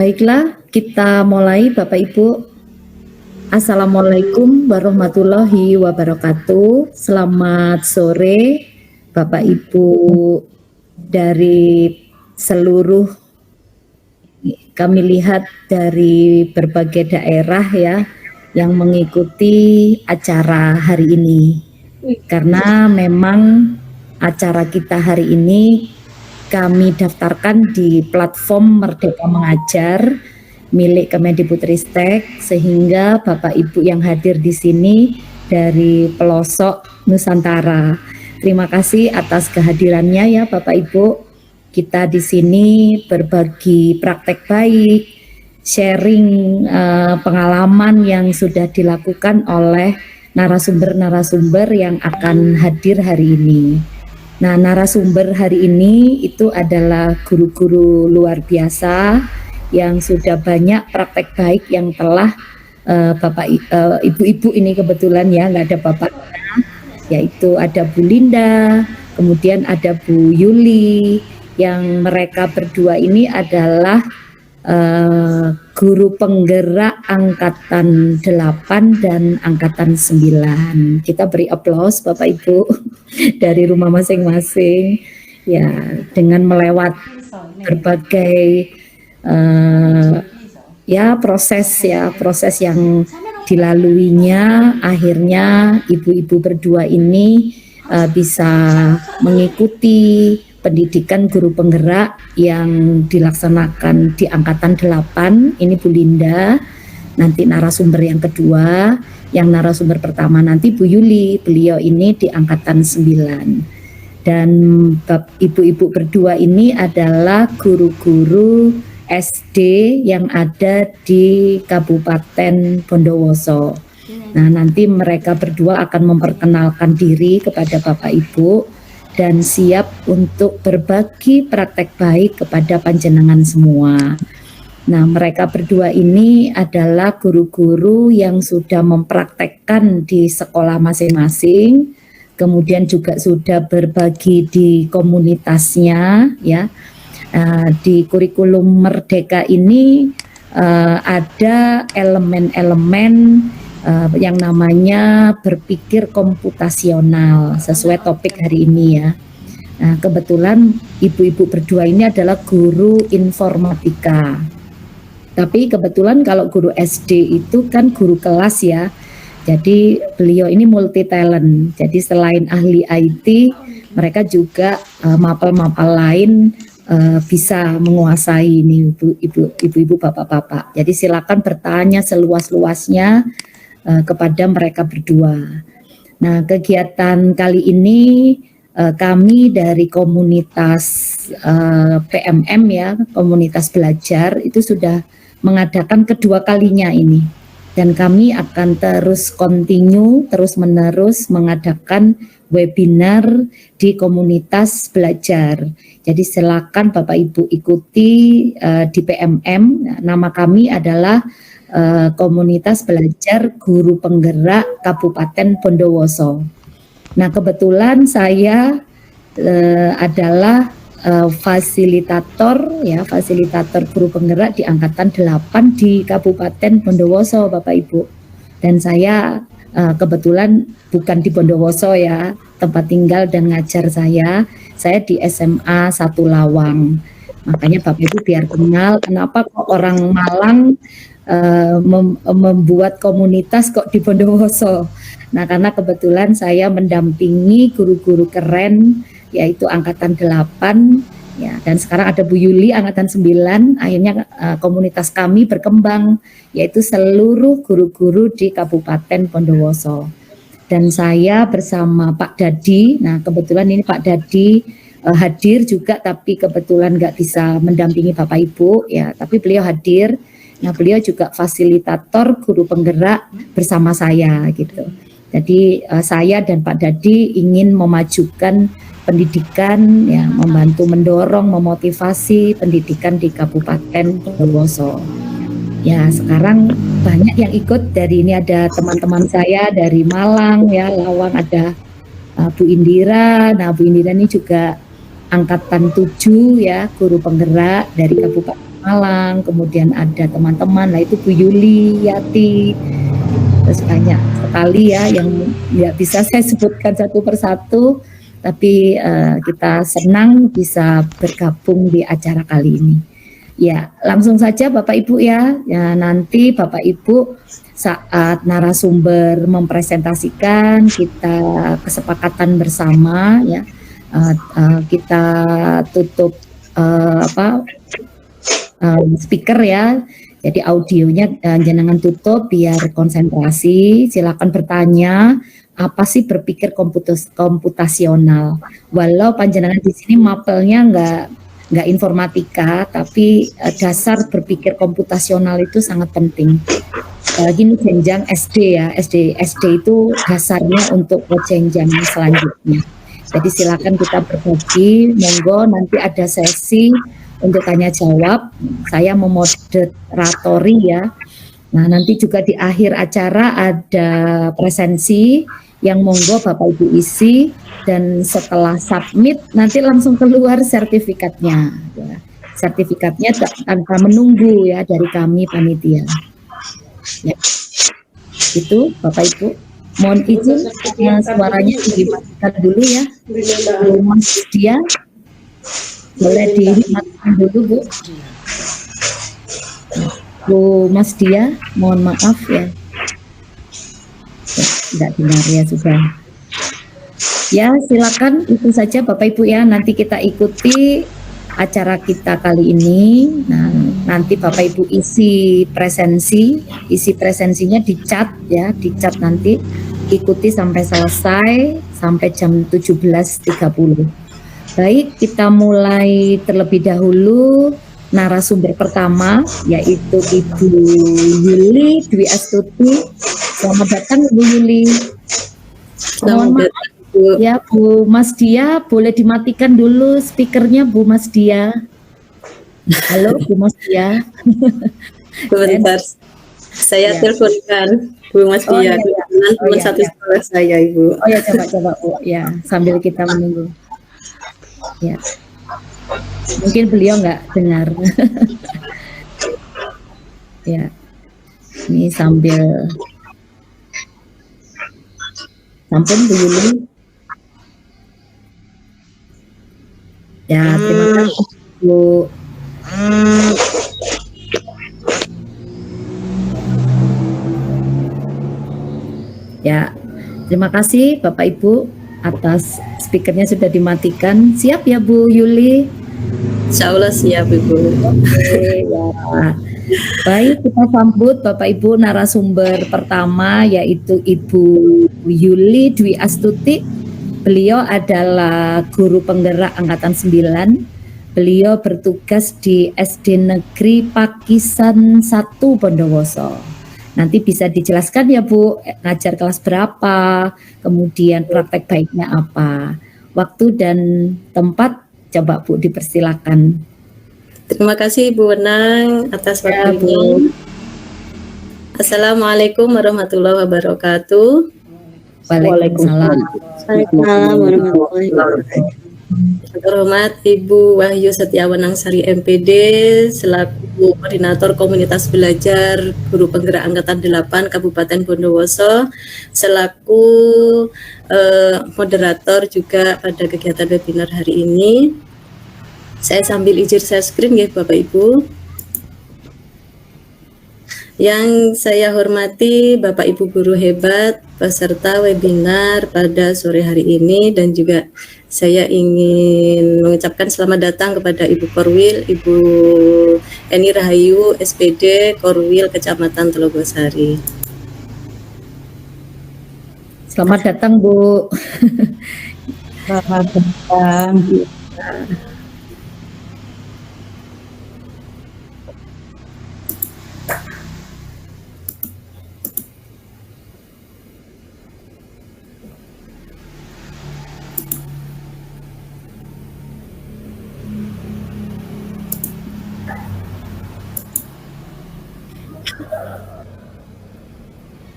Baiklah, kita mulai Bapak Ibu. Assalamualaikum warahmatullahi wabarakatuh. Selamat sore Bapak Ibu dari seluruh, kami lihat dari berbagai daerah ya yang mengikuti acara hari ini. Karena memang acara kita hari ini kami daftarkan di platform Merdeka Mengajar milik Kemendikbudristek, sehingga Bapak Ibu yang hadir di sini dari pelosok Nusantara. Terima kasih atas kehadirannya ya Bapak Ibu. Kita di sini berbagi praktek baik, sharing pengalaman yang sudah dilakukan oleh narasumber-narasumber yang akan hadir hari ini. Nah, narasumber hari ini itu adalah guru-guru luar biasa yang sudah banyak praktek baik yang telah ibu-ibu ini kebetulan ya, nggak ada bapaknya, yaitu ada Bu Linda, kemudian ada Bu Yuli, yang mereka berdua ini adalah guru penggerak angkatan 8 dan angkatan 9. Kita beri aplaus Bapak Ibu dari rumah masing-masing ya, dengan melewat berbagai proses yang dilaluinya, akhirnya ibu-ibu berdua ini bisa mengikuti pendidikan guru penggerak yang dilaksanakan di angkatan 8. Ini Bu Linda, nanti narasumber yang kedua, yang narasumber pertama nanti Bu Yuli, beliau ini di angkatan 9. Dan ibu-ibu berdua ini adalah guru-guru SD yang ada di Kabupaten Bondowoso. Nah, nanti mereka berdua akan memperkenalkan diri kepada Bapak Ibu dan siap untuk berbagi praktek baik kepada panjenengan semua. Nah, mereka berdua ini adalah guru-guru yang sudah mempraktekkan di sekolah masing-masing, kemudian juga sudah berbagi di komunitasnya ya. Di kurikulum Merdeka ini ada elemen-elemen yang namanya berpikir komputasional sesuai topik hari ini ya. Nah, kebetulan ibu-ibu berdua ini adalah guru informatika. Tapi kebetulan kalau guru SD itu kan guru kelas ya. Jadi beliau ini multi talent. Jadi selain ahli IT, mereka juga mapel-mapel lain bisa menguasai ini ibu-ibu bapak-bapak. Jadi silakan bertanya seluas-luasnya kepada mereka berdua. Nah, kegiatan kali ini kami dari komunitas PMM ya, komunitas belajar itu sudah mengadakan kedua kalinya ini. Dan kami akan terus continue, terus menerus mengadakan webinar di komunitas belajar. Jadi silakan Bapak Ibu ikuti di PMM. Nama kami adalah Komunitas Belajar Guru Penggerak Kabupaten Bondowoso. Nah, kebetulan saya adalah fasilitator guru penggerak di angkatan 8 di Kabupaten Bondowoso, Bapak Ibu. Dan saya kebetulan bukan di Bondowoso ya, tempat tinggal dan ngajar saya di SMA 1 Lawang. Makanya Bapak Ibu biar kenal kenapa kok orang Malang membuat komunitas kok di Bondowoso. Nah, karena kebetulan saya mendampingi guru-guru keren yaitu angkatan 8 ya, dan sekarang ada Bu Yuli angkatan 9. Akhirnya komunitas kami berkembang yaitu seluruh guru-guru di Kabupaten Bondowoso. Dan saya bersama Pak Dadi. Nah, kebetulan ini Pak Dadi hadir juga, tapi kebetulan nggak bisa mendampingi Bapak Ibu ya, tapi beliau hadir. Nah, beliau juga fasilitator guru penggerak bersama saya gitu. Jadi saya dan Pak Dadi ingin memajukan pendidikan ya, membantu mendorong, memotivasi pendidikan di Kabupaten Bondowoso. Ya, sekarang banyak yang ikut. Dari ini ada teman-teman saya dari Malang ya, Lawang, ada Bu Indira. Nah, Bu Indira ini juga angkatan 7 ya, guru penggerak dari Kabupaten Malang, kemudian ada teman-teman, nah itu Bu Yuli, Yati, terus banyak sekali ya yang nggak bisa saya sebutkan satu persatu, tapi kita senang bisa bergabung di acara kali ini. Ya, langsung saja Bapak Ibu ya, nanti Bapak Ibu saat narasumber mempresentasikan kita kesepakatan bersama ya, kita tutup speaker ya. Jadi audionya jenengan tutup biar konsentrasi. Silakan bertanya apa sih berpikir komputasional. Walau panjenengan di sini mapelnya nggak informatika, tapi dasar berpikir komputasional itu sangat penting. Gini jenjang SD ya, SD itu dasarnya untuk jenjang selanjutnya. Jadi silakan kita berbagi, monggo nanti ada sesi untuk tanya jawab, saya memoderatori ya. Nah nanti juga di akhir acara ada presensi yang monggo Bapak Ibu isi, dan setelah submit nanti langsung keluar sertifikatnya. Ya. Sertifikatnya tanpa menunggu ya dari kami panitia. Ya. Itu Bapak Ibu. Mohon izin suaranya dimatikan dulu ya. Mas Dia. Boleh dimatikan dulu Bu. Bu Mas Dia, mohon maaf ya. Tidak dengar ya sudah. Ya silakan itu saja Bapak Ibu ya. Nanti kita ikuti acara kita kali ini. Nah, nanti Bapak Ibu isi presensinya di chat ya, di chat nanti ikuti sampai selesai sampai jam 17.30. Baik, kita mulai terlebih dahulu narasumber pertama yaitu Ibu Yuli Dwi Astuti. Selamat datang Bu Yuli. Selamat datang Bu. Ya Bu Mas Dia, boleh dimatikan dulu speakernya Bu Mas Dia. Halo Bu Mas Dia. Sebentar, saya teleponkan Bu Mas Dia. Teman satu sekolah saya Ibu. Oh ya coba Bu ya sambil kita menunggu. Ya, mungkin beliau nggak dengar. Ya, ini sambil sampun Bu Yuli. Ya, terima kasih Bu. Ya, terima kasih Bapak Ibu atas speakernya sudah dimatikan. Siap ya Bu Yuli? Insya Allah siap Ibu. Oke, ya. Baik, kita sambut Bapak Ibu narasumber pertama yaitu Ibu Yuli Dwi Astuti. Beliau adalah guru penggerak Angkatan 9. Beliau bertugas di SD Negeri Pakisan 1 Bondowoso. Nanti bisa dijelaskan ya Bu, ngajar kelas berapa, kemudian praktek baiknya apa. Waktu dan tempat coba Bu dipersilakan. Terima kasih Bu Wenang atas waktunya. Assalamualaikum warahmatullahi wabarakatuh. Waalaikumsalam. Waalaikumsalam warahmatullahi wabarakatuh. Terhormat Ibu Wahyu Setiawanang Sari MPD selaku Koordinator Komunitas Belajar Guru Penggerak Angkatan 8 Kabupaten Bondowoso, selaku moderator juga pada kegiatan webinar hari ini. Saya sambil izin share screen ya Bapak Ibu. Yang saya hormati Bapak Ibu guru hebat peserta webinar pada sore hari ini, dan juga saya ingin mengucapkan selamat datang kepada Ibu Korwil, Ibu Eni Rahayu, SPD Korwil Kecamatan Telogosari. Selamat datang Bu. Selamat datang.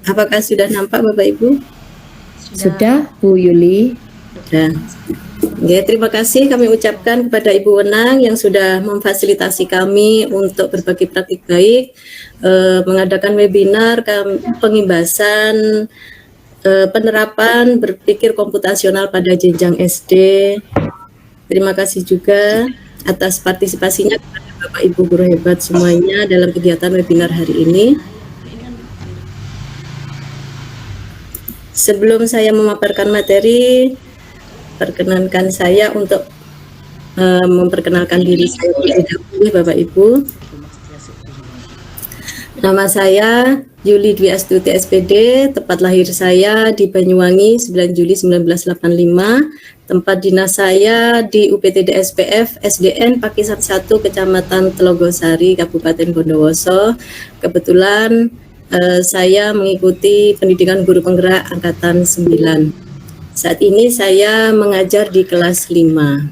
Apakah sudah nampak Bapak Ibu? Sudah Bu Yuli. Sudah. Ya, terima kasih kami ucapkan kepada Ibu Wenang yang sudah memfasilitasi kami untuk berbagi praktik baik, mengadakan webinar, pengimbasan, penerapan berpikir komputasional pada jenjang SD. Terima kasih juga atas partisipasinya kepada Bapak Ibu guru hebat semuanya dalam kegiatan webinar hari ini. Sebelum saya memaparkan materi, perkenankan saya untuk memperkenalkan diri saya terlebih dahulu, Bapak Ibu. Nama saya Yuli Dwi Astuti SPD, tempat lahir saya di Banyuwangi 9 Juli 1985, tempat dinas saya di UPTD SPF SDN Pakisan 1 Kecamatan Telogosari Kabupaten Bondowoso. Kebetulan saya mengikuti pendidikan guru penggerak angkatan 9. Saat ini saya mengajar di kelas 5.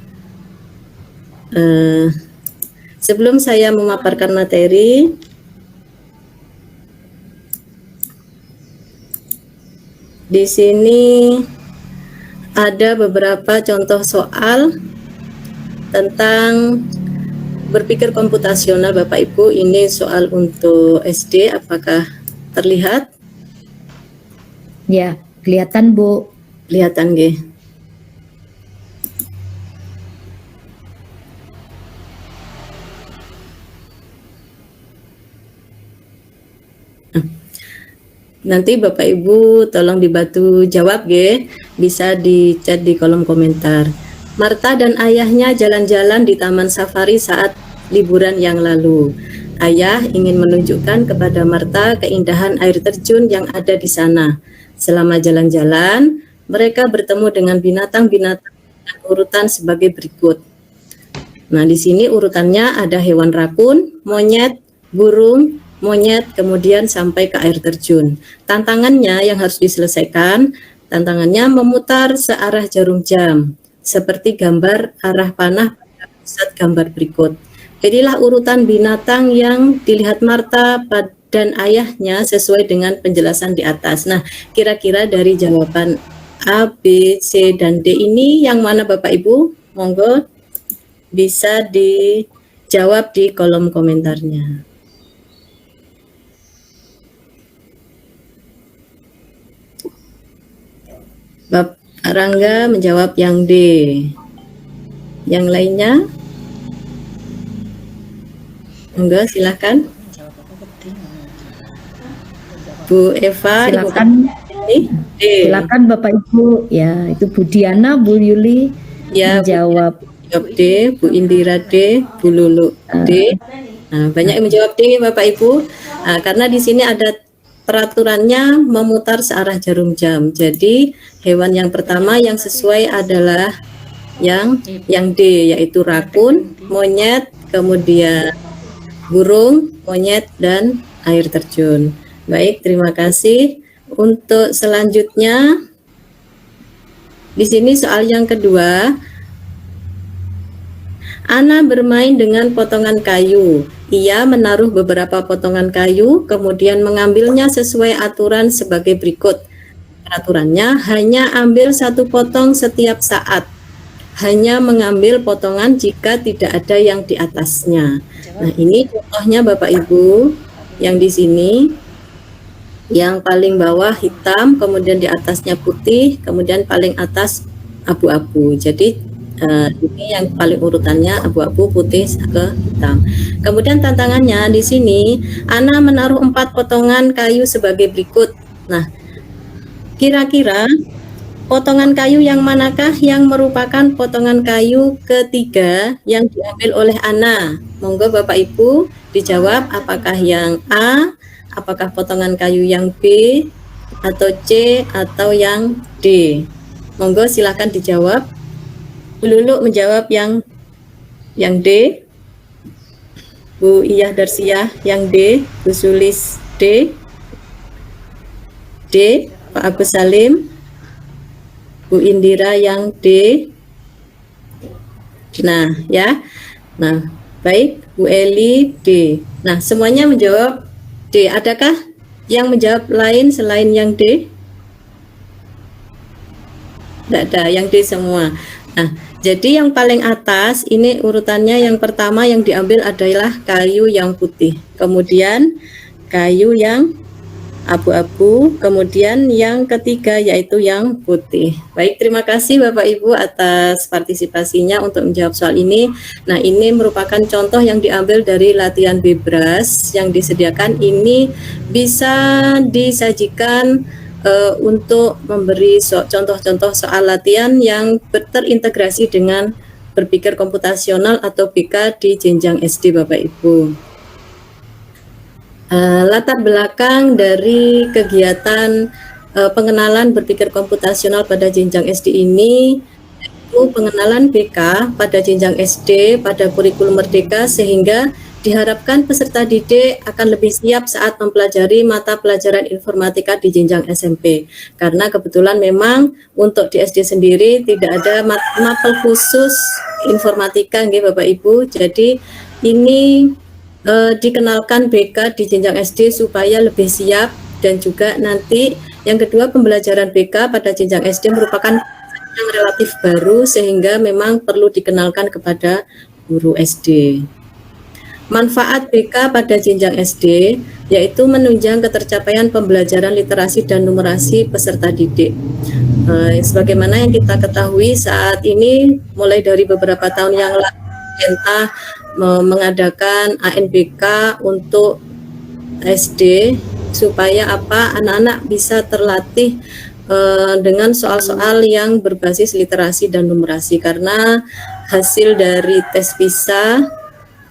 Sebelum saya memaparkan materi, di sini ada beberapa contoh soal tentang berpikir komputasional, Bapak Ibu. Ini soal untuk SD, apakah terlihat? Ya, kelihatan Bu. Kelihatan nggih. Nanti Bapak Ibu tolong dibantu jawab nggih, bisa di chat di kolom komentar. Marta dan ayahnya jalan-jalan di taman safari saat liburan yang lalu. Ayah ingin menunjukkan kepada Marta keindahan air terjun yang ada di sana. Selama jalan-jalan, mereka bertemu dengan binatang-binatang dan urutan sebagai berikut. Nah, di sini urutannya ada hewan rakun, monyet, burung, monyet, kemudian sampai ke air terjun. Tantangannya yang harus diselesaikan, tantangannya memutar searah jarum jam, seperti gambar arah panah pada pusat gambar berikut. Pilihlah urutan binatang yang dilihat Marta dan ayahnya sesuai dengan penjelasan di atas. Nah, kira-kira dari jawaban A, B, C, dan D ini yang mana Bapak Ibu? Monggo bisa dijawab di kolom komentarnya. Bapak Rangga menjawab yang D. Yang lainnya? Enggak, silakan. Bu Eva, Silakan. D. Silakan Bapak Ibu. Ya, itu Bu Diana, Bu Yuli Ya, menjawab. Jawab D, Bu Indira D, Bu Lulu D. Nah, banyak yang menjawab D, Bapak Ibu. Nah, karena di sini ada peraturannya memutar searah jarum jam. Jadi hewan yang pertama yang sesuai adalah yang D, yaitu rakun, monyet, kemudian burung, monyet, dan air terjun. Baik, terima kasih. Untuk selanjutnya, di sini soal yang kedua. Ana bermain dengan potongan kayu. Ia menaruh beberapa potongan kayu, kemudian mengambilnya sesuai aturan sebagai berikut. Peraturannya hanya ambil satu potong setiap saat. Hanya mengambil potongan jika tidak ada yang di atasnya. Nah, ini contohnya Bapak Ibu yang di sini. Yang paling bawah hitam, kemudian di atasnya putih, kemudian paling atas abu-abu. Jadi ini yang paling urutannya abu-abu, putih ke hitam. Kemudian tantangannya di sini, Ana menaruh 4 potongan kayu sebagai berikut. Nah, kira-kira potongan kayu yang manakah yang merupakan potongan kayu ketiga yang diambil oleh Ana? Monggo Bapak Ibu dijawab, apakah yang A, apakah potongan kayu yang B, atau C, atau yang D? Monggo silakan dijawab. Bu Lulu menjawab yang D, Bu Iyah Darsiah yang D, Bu Sulis D, Pak Agus Salim, Bu Indira yang D. Nah, ya. Nah, baik, Bu Eli D. Nah, semuanya menjawab D. Adakah yang menjawab lain selain yang D? Tidak ada, yang D semua. Nah, Jadi yang paling atas ini urutannya, yang pertama yang diambil adalah kayu yang putih, kemudian kayu yang abu-abu, kemudian yang ketiga yaitu yang putih. Baik, terima kasih Bapak Ibu atas partisipasinya untuk menjawab soal ini. Nah, ini merupakan contoh yang diambil dari latihan Bebras yang disediakan. Ini bisa disajikan untuk memberi contoh-contoh soal latihan yang terintegrasi dengan berpikir komputasional atau BK di jenjang SD, Bapak Ibu. Latar belakang dari kegiatan pengenalan berpikir komputasional pada jenjang SD ini yaitu pengenalan BK pada jenjang SD pada kurikulum Merdeka, sehingga diharapkan peserta didik akan lebih siap saat mempelajari mata pelajaran informatika di jenjang SMP. Karena kebetulan memang untuk di SD sendiri tidak ada mapel khusus informatika, nggih Bapak Ibu. Jadi ini dikenalkan BK di jenjang SD supaya lebih siap, dan juga nanti yang kedua, pembelajaran BK pada jenjang SD merupakan yang relatif baru sehingga memang perlu dikenalkan kepada guru SD. Manfaat BK pada jenjang SD yaitu menunjang ketercapaian pembelajaran literasi dan numerasi peserta didik. Sebagaimana yang kita ketahui saat ini, mulai dari beberapa tahun yang lalu pemerintah mengadakan ANBK untuk SD supaya anak-anak bisa terlatih dengan soal-soal yang berbasis literasi dan numerasi, karena hasil dari tes PISA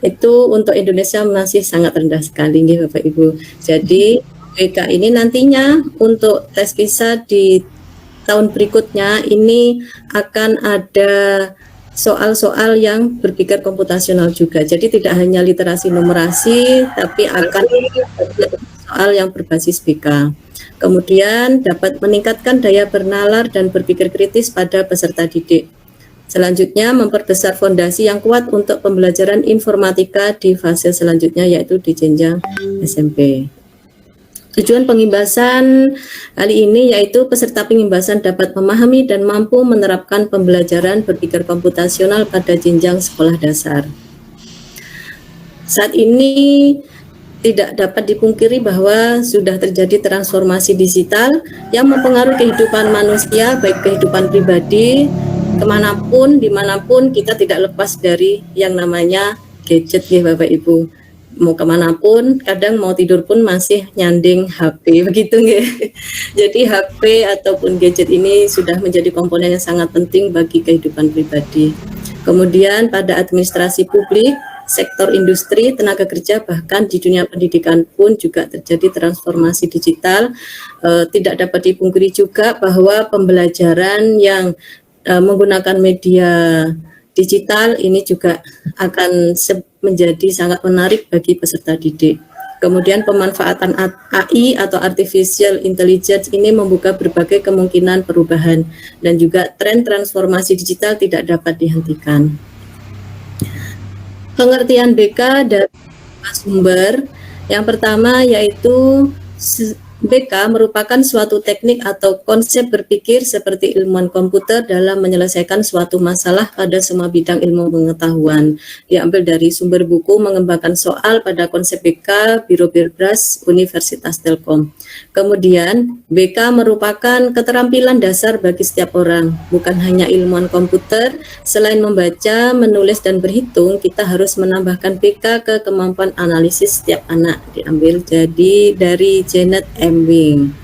itu untuk Indonesia masih sangat rendah sekali, nih Bapak Ibu. Jadi BK ini nantinya untuk tes PISA di tahun berikutnya ini akan ada soal-soal yang berpikir komputasional juga. Jadi tidak hanya literasi numerasi, tapi akan soal yang berbasis BK. Kemudian dapat meningkatkan daya bernalar dan berpikir kritis pada peserta didik. Selanjutnya, memperbesar fondasi yang kuat untuk pembelajaran informatika di fase selanjutnya, yaitu di jenjang SMP. Tujuan pengimbasan kali ini yaitu peserta pengimbasan dapat memahami dan mampu menerapkan pembelajaran berpikir komputasional pada jenjang sekolah dasar. Saat ini tidak dapat dipungkiri bahwa sudah terjadi transformasi digital yang mempengaruhi kehidupan manusia, baik kehidupan pribadi, kemanapun, dimanapun, kita tidak lepas dari yang namanya gadget ya Bapak Ibu. Mau kemanapun, kadang mau tidur pun masih nyanding HP, begitu nggih. Jadi HP ataupun gadget ini sudah menjadi komponen yang sangat penting bagi kehidupan pribadi. Kemudian pada administrasi publik, sektor industri, tenaga kerja, bahkan di dunia pendidikan pun juga terjadi transformasi digital. Tidak dapat dipungkiri juga bahwa pembelajaran yang menggunakan media digital ini juga akan menjadi sangat menarik bagi peserta didik. Kemudian pemanfaatan AI atau Artificial Intelligence ini membuka berbagai kemungkinan perubahan, dan juga tren transformasi digital tidak dapat dihentikan. Pengertian BK dari sumber, yang pertama yaitu BK merupakan suatu teknik atau konsep berpikir seperti ilmuwan komputer dalam menyelesaikan suatu masalah pada semua bidang ilmu pengetahuan. Diambil dari sumber buku Mengembangkan Soal pada Konsep BK, Biro Bebras, Universitas Telkom. Kemudian, BK merupakan keterampilan dasar bagi setiap orang, bukan hanya ilmuwan komputer. Selain membaca, menulis, dan berhitung, kita harus menambahkan BK ke kemampuan analisis setiap anak. Diambil jadi dari Janet Wing.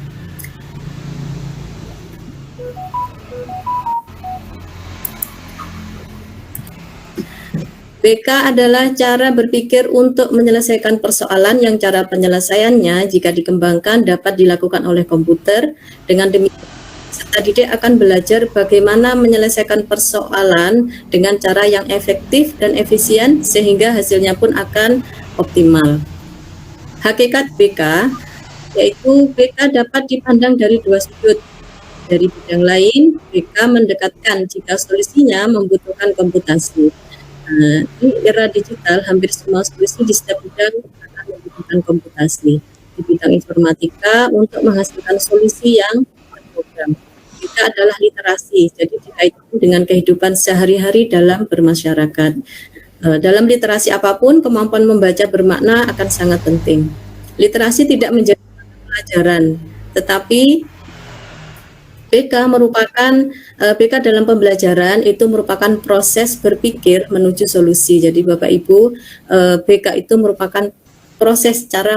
BK adalah cara berpikir untuk menyelesaikan persoalan yang cara penyelesaiannya jika dikembangkan dapat dilakukan oleh komputer. Dengan demikian, peserta didik akan belajar bagaimana menyelesaikan persoalan dengan cara yang efektif dan efisien sehingga hasilnya pun akan optimal. Hakikat BK yaitu BK dapat dipandang dari dua sudut. Dari bidang lain, BK mendekatkan jika solusinya membutuhkan komputasi. Nah, di era digital, hampir semua solusi di setiap bidang akan membutuhkan komputasi. Di bidang informatika, untuk menghasilkan solusi yang terprogram. Di BK adalah literasi, jadi dikaitkan dengan kehidupan sehari-hari dalam bermasyarakat. Dalam literasi apapun, kemampuan membaca bermakna akan sangat penting. Literasi tidak menjadi pelajaran, tetapi BK dalam pembelajaran itu merupakan proses berpikir menuju solusi. Jadi Bapak Ibu, BK itu merupakan proses cara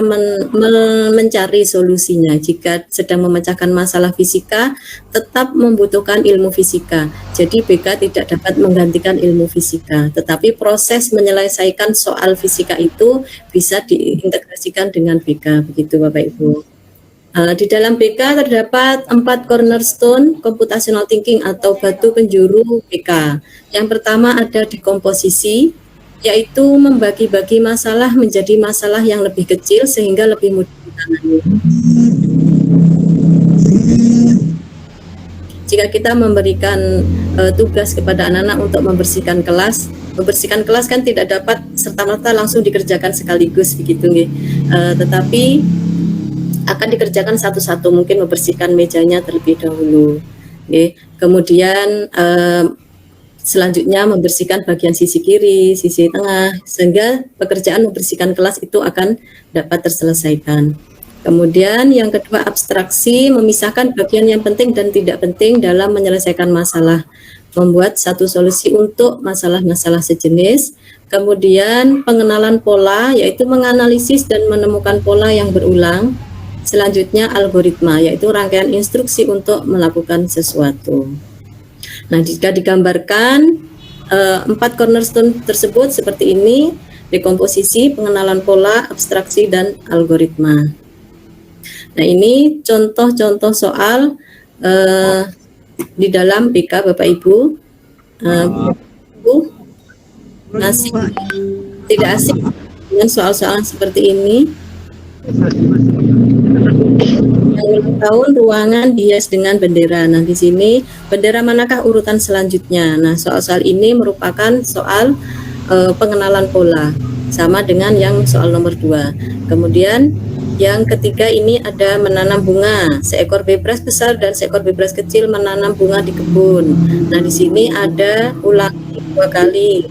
mencari solusinya. Jika sedang memecahkan masalah fisika, tetap membutuhkan ilmu fisika. Jadi BK tidak dapat menggantikan ilmu fisika, tetapi proses menyelesaikan soal fisika itu bisa diintegrasikan dengan BK, begitu Bapak Ibu. Di dalam BK terdapat 4 cornerstone computational thinking atau batu penjuru BK. Yang pertama ada dekomposisi, yaitu membagi-bagi masalah menjadi masalah yang lebih kecil sehingga lebih mudah ditangani. Jika kita memberikan tugas kepada anak-anak untuk membersihkan kelas kan tidak dapat serta-merta langsung dikerjakan sekaligus begitu, tetapi akan dikerjakan satu-satu, mungkin membersihkan mejanya terlebih dahulu. Kemudian selanjutnya membersihkan bagian sisi kiri, sisi tengah, sehingga pekerjaan membersihkan kelas itu akan dapat terselesaikan. Kemudian yang kedua, abstraksi, memisahkan bagian yang penting dan tidak penting dalam menyelesaikan masalah, membuat satu solusi untuk masalah-masalah sejenis. Kemudian pengenalan pola, yaitu menganalisis dan menemukan pola yang berulang. Selanjutnya algoritma, yaitu rangkaian instruksi untuk melakukan sesuatu. Nah, jika digambarkan 4 cornerstone tersebut seperti ini: dekomposisi, pengenalan pola, abstraksi, dan algoritma. Nah, ini contoh-contoh soal di dalam BK Bapak Ibu. Masih tidak asing dengan soal-soal seperti ini. Yang ulang tahun ruangan dihias dengan bendera. Nah, di sini bendera manakah urutan selanjutnya? Nah, soal-soal ini merupakan soal pengenalan pola, sama dengan yang soal nomor 2. Kemudian yang ketiga ini ada menanam bunga. Seekor bebras besar dan seekor bebras kecil menanam bunga di kebun. Nah, di sini ada ulangi 2 kali.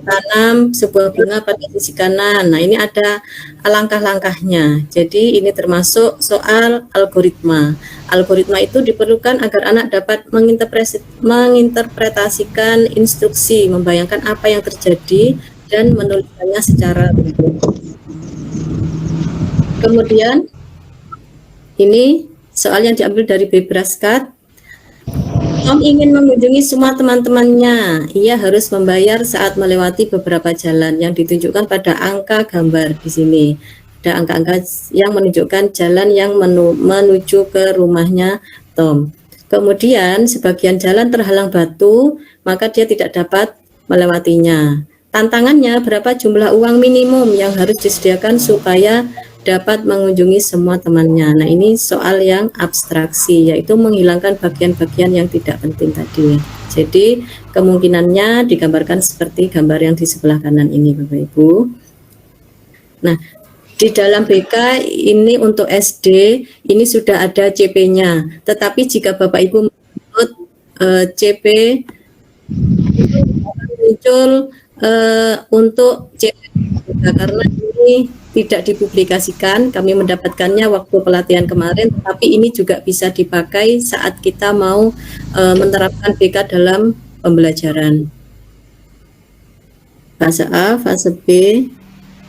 Tanam sebuah bunga pada sisi kanan. Nah, ini ada langkah-langkahnya. Jadi ini termasuk soal algoritma. Algoritma itu diperlukan agar anak dapat menginterpretasikan instruksi, membayangkan apa yang terjadi dan menuliskannya secara betul. Kemudian ini soal yang diambil dari Bebraskat. Tom ingin mengunjungi semua teman-temannya. Ia harus membayar saat melewati beberapa jalan yang ditunjukkan pada angka gambar di sini. Ada angka-angka yang menunjukkan jalan yang menuju ke rumahnya Tom. Kemudian sebagian jalan terhalang batu, maka dia tidak dapat melewatinya. Tantangannya, berapa jumlah uang minimum yang harus disediakan supaya dapat mengunjungi semua temannya. Nah, ini soal yang abstraksi, yaitu menghilangkan bagian-bagian yang tidak penting tadi. Jadi kemungkinannya digambarkan seperti gambar yang di sebelah kanan ini, Bapak Ibu. Nah, di dalam BK ini untuk SD ini sudah ada CP-nya. Tetapi jika Bapak Ibu menurut CP muncul untuk CP karena ini tidak dipublikasikan, kami mendapatkannya waktu pelatihan kemarin, tapi ini juga bisa dipakai saat kita mau menerapkan BK dalam pembelajaran. Fase A, fase B,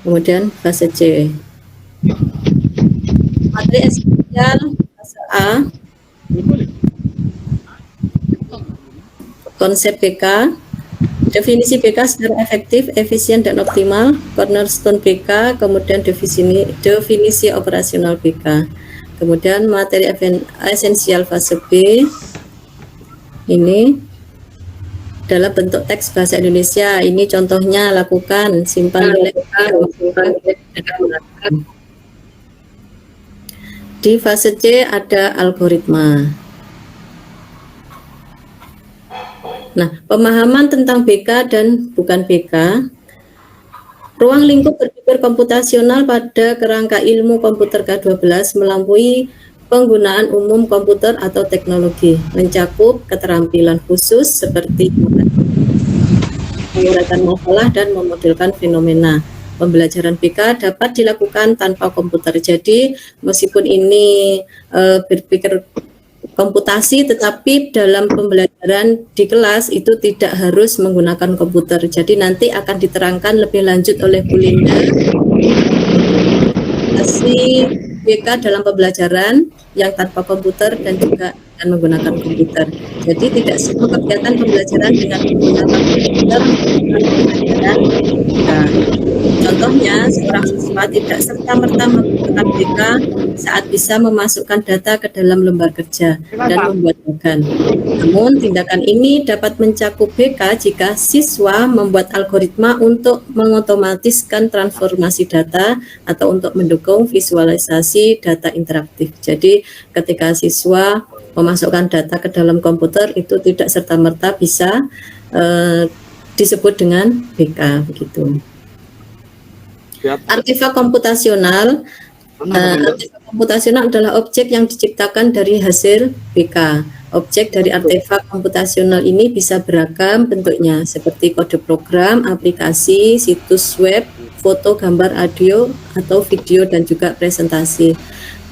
kemudian fase C. Materi esensial fase A, konsep BK, definisi BK secara efektif, efisien, dan optimal, cornerstone BK, kemudian definisi operasional BK. Kemudian materi esensial fase B, ini dalam bentuk teks bahasa Indonesia. Ini contohnya, lakukan, simpan nilai. Di fase C ada algoritma. Nah, pemahaman tentang BK dan bukan BK. Ruang lingkup berpikir komputasional pada kerangka ilmu komputer K12 melampaui penggunaan umum komputer atau teknologi, mencakup keterampilan khusus seperti menguraikan masalah dan memodelkan fenomena. Pembelajaran BK dapat dilakukan tanpa komputer. Jadi meskipun ini berpikir komputasi, tetapi dalam pembelajaran di kelas itu tidak harus menggunakan komputer. Jadi nanti akan diterangkan lebih lanjut oleh Bu Linda BK dalam pembelajaran yang tanpa komputer dan juga dengan menggunakan komputer. Jadi tidak semua kegiatan pembelajaran dengan menggunakan komputer pembelajaran BK. Contohnya, seorang siswa tidak serta-merta menggunakan BK saat bisa memasukkan data ke dalam lembar kerja dan membuat bagan. Namun, tindakan ini dapat mencakup BK jika siswa membuat algoritma untuk mengotomatiskan transformasi data atau untuk mendukung visualisasi data interaktif. Jadi, ketika siswa memasukkan data ke dalam komputer itu tidak serta-merta bisa disebut dengan BK begitu. Artefak komputasional. Artefak komputasional adalah objek yang diciptakan dari hasil BK. Objek dari artefak komputasional ini bisa beragam bentuknya, seperti kode program, aplikasi, situs web, foto, gambar, audio, atau video, dan juga presentasi.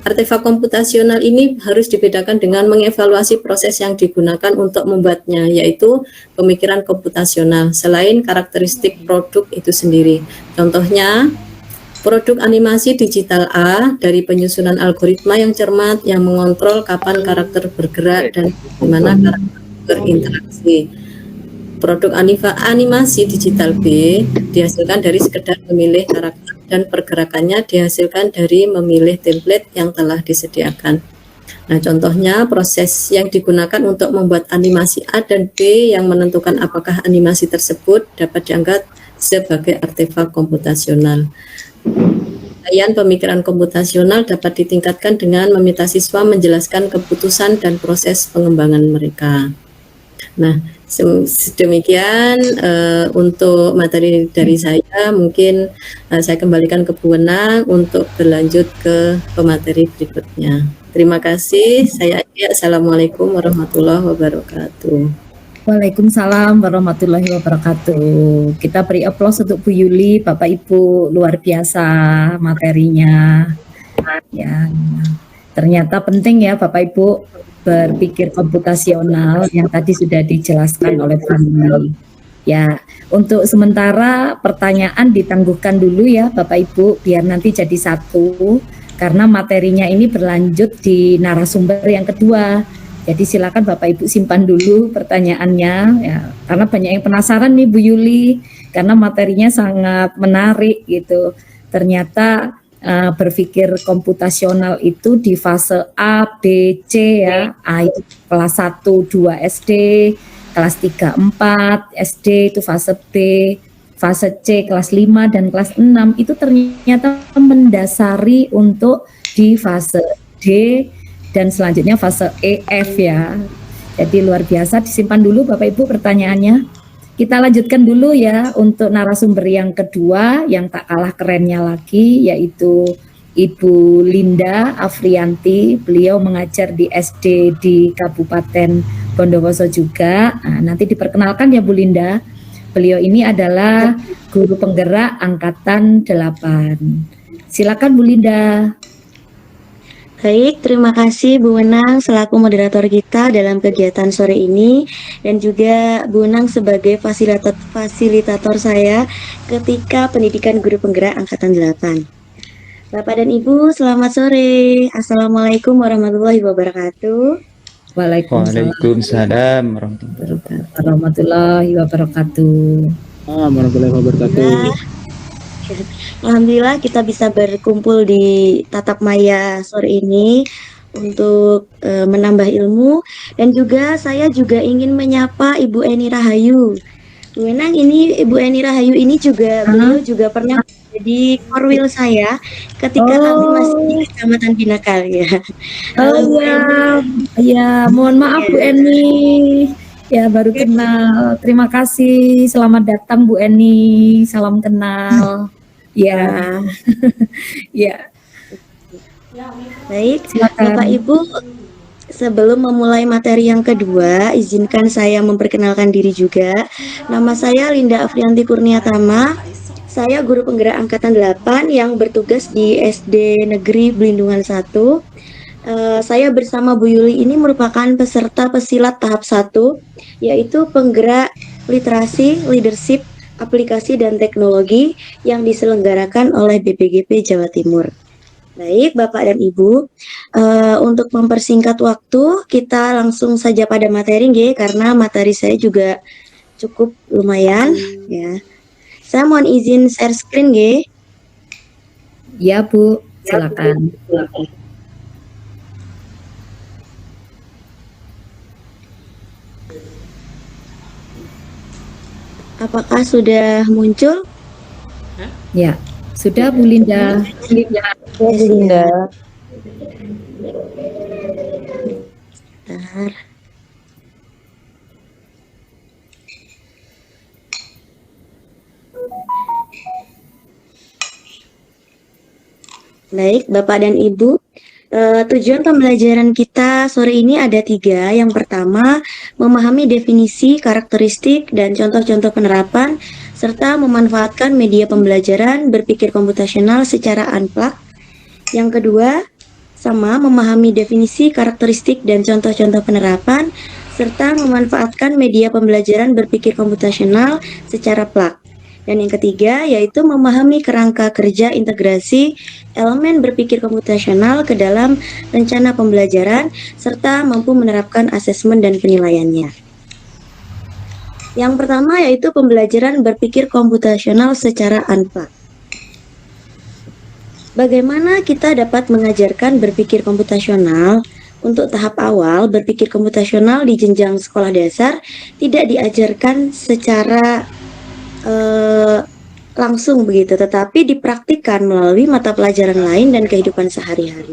Artefak komputasional ini harus dibedakan dengan mengevaluasi proses yang digunakan untuk membuatnya, yaitu pemikiran komputasional, selain karakteristik produk itu sendiri. Contohnya, produk animasi digital A dari penyusunan algoritma yang cermat yang mengontrol kapan karakter bergerak dan bagaimana karakter berinteraksi. Produk animasi digital B dihasilkan dari sekedar memilih karakter dan pergerakannya dihasilkan dari memilih template yang telah disediakan. Nah, contohnya proses yang digunakan untuk membuat animasi A dan B yang menentukan apakah animasi tersebut dapat dianggap sebagai artefak komputasional. Capaian pemikiran komputasional dapat ditingkatkan dengan meminta siswa menjelaskan keputusan dan proses pengembangan mereka. Nah, demikian untuk materi dari saya. Mungkin saya kembalikan ke Bu Wenang untuk berlanjut ke pemateri berikutnya. Terima kasih. Saya Adia. Assalamualaikum warahmatullahi wabarakatuh. Waalaikumsalam warahmatullahi wabarakatuh. Kita beri aplaus untuk Bu Yuli, Bapak Ibu, luar biasa materinya. Ya, ternyata penting ya Bapak Ibu berpikir komputasional yang tadi sudah dijelaskan oleh Bu Yuli. Ya, untuk sementara pertanyaan ditangguhkan dulu ya Bapak Ibu, biar nanti jadi satu, karena materinya ini berlanjut di narasumber yang kedua. Jadi silakan Bapak Ibu simpan dulu pertanyaannya ya, karena banyak yang penasaran nih Bu Yuli, karena materinya sangat menarik gitu. Ternyata berpikir komputasional itu di fase A, B, C ya. A itu kelas 1, 2 SD, kelas 3, 4 SD itu fase B, fase C kelas 5 dan kelas 6 itu ternyata mendasari untuk di fase D dan selanjutnya fase EF ya. Jadi luar biasa, disimpan dulu Bapak Ibu pertanyaannya. Kita lanjutkan dulu ya untuk narasumber yang kedua yang tak kalah kerennya lagi, yaitu Ibu Linda Afrianti. Beliau mengajar di SD di Kabupaten Bondowoso juga. Nah, nanti diperkenalkan ya Bu Linda. Beliau ini adalah guru penggerak angkatan 8. Silakan Bu Linda. Baik, terima kasih Bu Wenang selaku moderator kita dalam kegiatan sore ini, dan juga Bu Wenang sebagai fasilitator saya ketika pendidikan guru penggerak angkatan 8. Bapak dan Ibu, selamat sore. Assalamualaikum warahmatullahi wabarakatuh. Waalaikumsalam warahmatullahi wabarakatuh. Warahmatullahi wabarakatuh. Alhamdulillah kita bisa berkumpul di Tatap Maya sore ini untuk menambah ilmu, dan juga saya juga ingin menyapa Ibu Eni Rahayu. Bu Wenang, ini Ibu Eni Rahayu ini juga beliau juga pernah jadi korwil saya ketika kami masih di Kecamatan Binakal ya. Oh ya, mohon maaf Bu Eni. Ya, baru kenal. Terima kasih. Selamat datang Bu Eni. Salam kenal. Ya. Ya. Baik, Silakan. Bapak Ibu, sebelum memulai materi yang kedua, izinkan saya memperkenalkan diri juga. Nama saya Linda Afrianti Kurniatama. Saya guru penggerak angkatan 8 yang bertugas di SD Negeri Belindungan 1. Saya bersama Bu Yuli ini merupakan peserta pesilat tahap 1, yaitu penggerak literasi, leadership, aplikasi dan teknologi yang diselenggarakan oleh BPGP Jawa Timur. Baik, Bapak dan Ibu, untuk mempersingkat waktu, kita langsung saja pada materi, nggih, karena materi saya juga cukup lumayan, ya. Saya mohon izin share screen, nggih. Ya Bu, silakan. Apakah sudah muncul? Ya, sudah Bu Linda. Bu Linda. Bentar. Baik, Bapak dan Ibu, tujuan pembelajaran kita sore ini ada 3. Yang pertama, memahami definisi, karakteristik, dan contoh-contoh penerapan, serta memanfaatkan media pembelajaran berpikir komputasional secara unplugged. Yang kedua, sama memahami definisi, karakteristik, dan contoh-contoh penerapan, serta memanfaatkan media pembelajaran berpikir komputasional secara plug. Dan yang ketiga, yaitu memahami kerangka kerja integrasi elemen berpikir komputasional ke dalam rencana pembelajaran, serta mampu menerapkan asesmen dan penilaiannya. Yang pertama yaitu pembelajaran berpikir komputasional secara unplugged. Bagaimana kita dapat mengajarkan berpikir komputasional? Untuk tahap awal, berpikir komputasional di jenjang sekolah dasar tidak diajarkan secara langsung begitu, tetapi dipraktikkan melalui mata pelajaran lain dan kehidupan sehari-hari.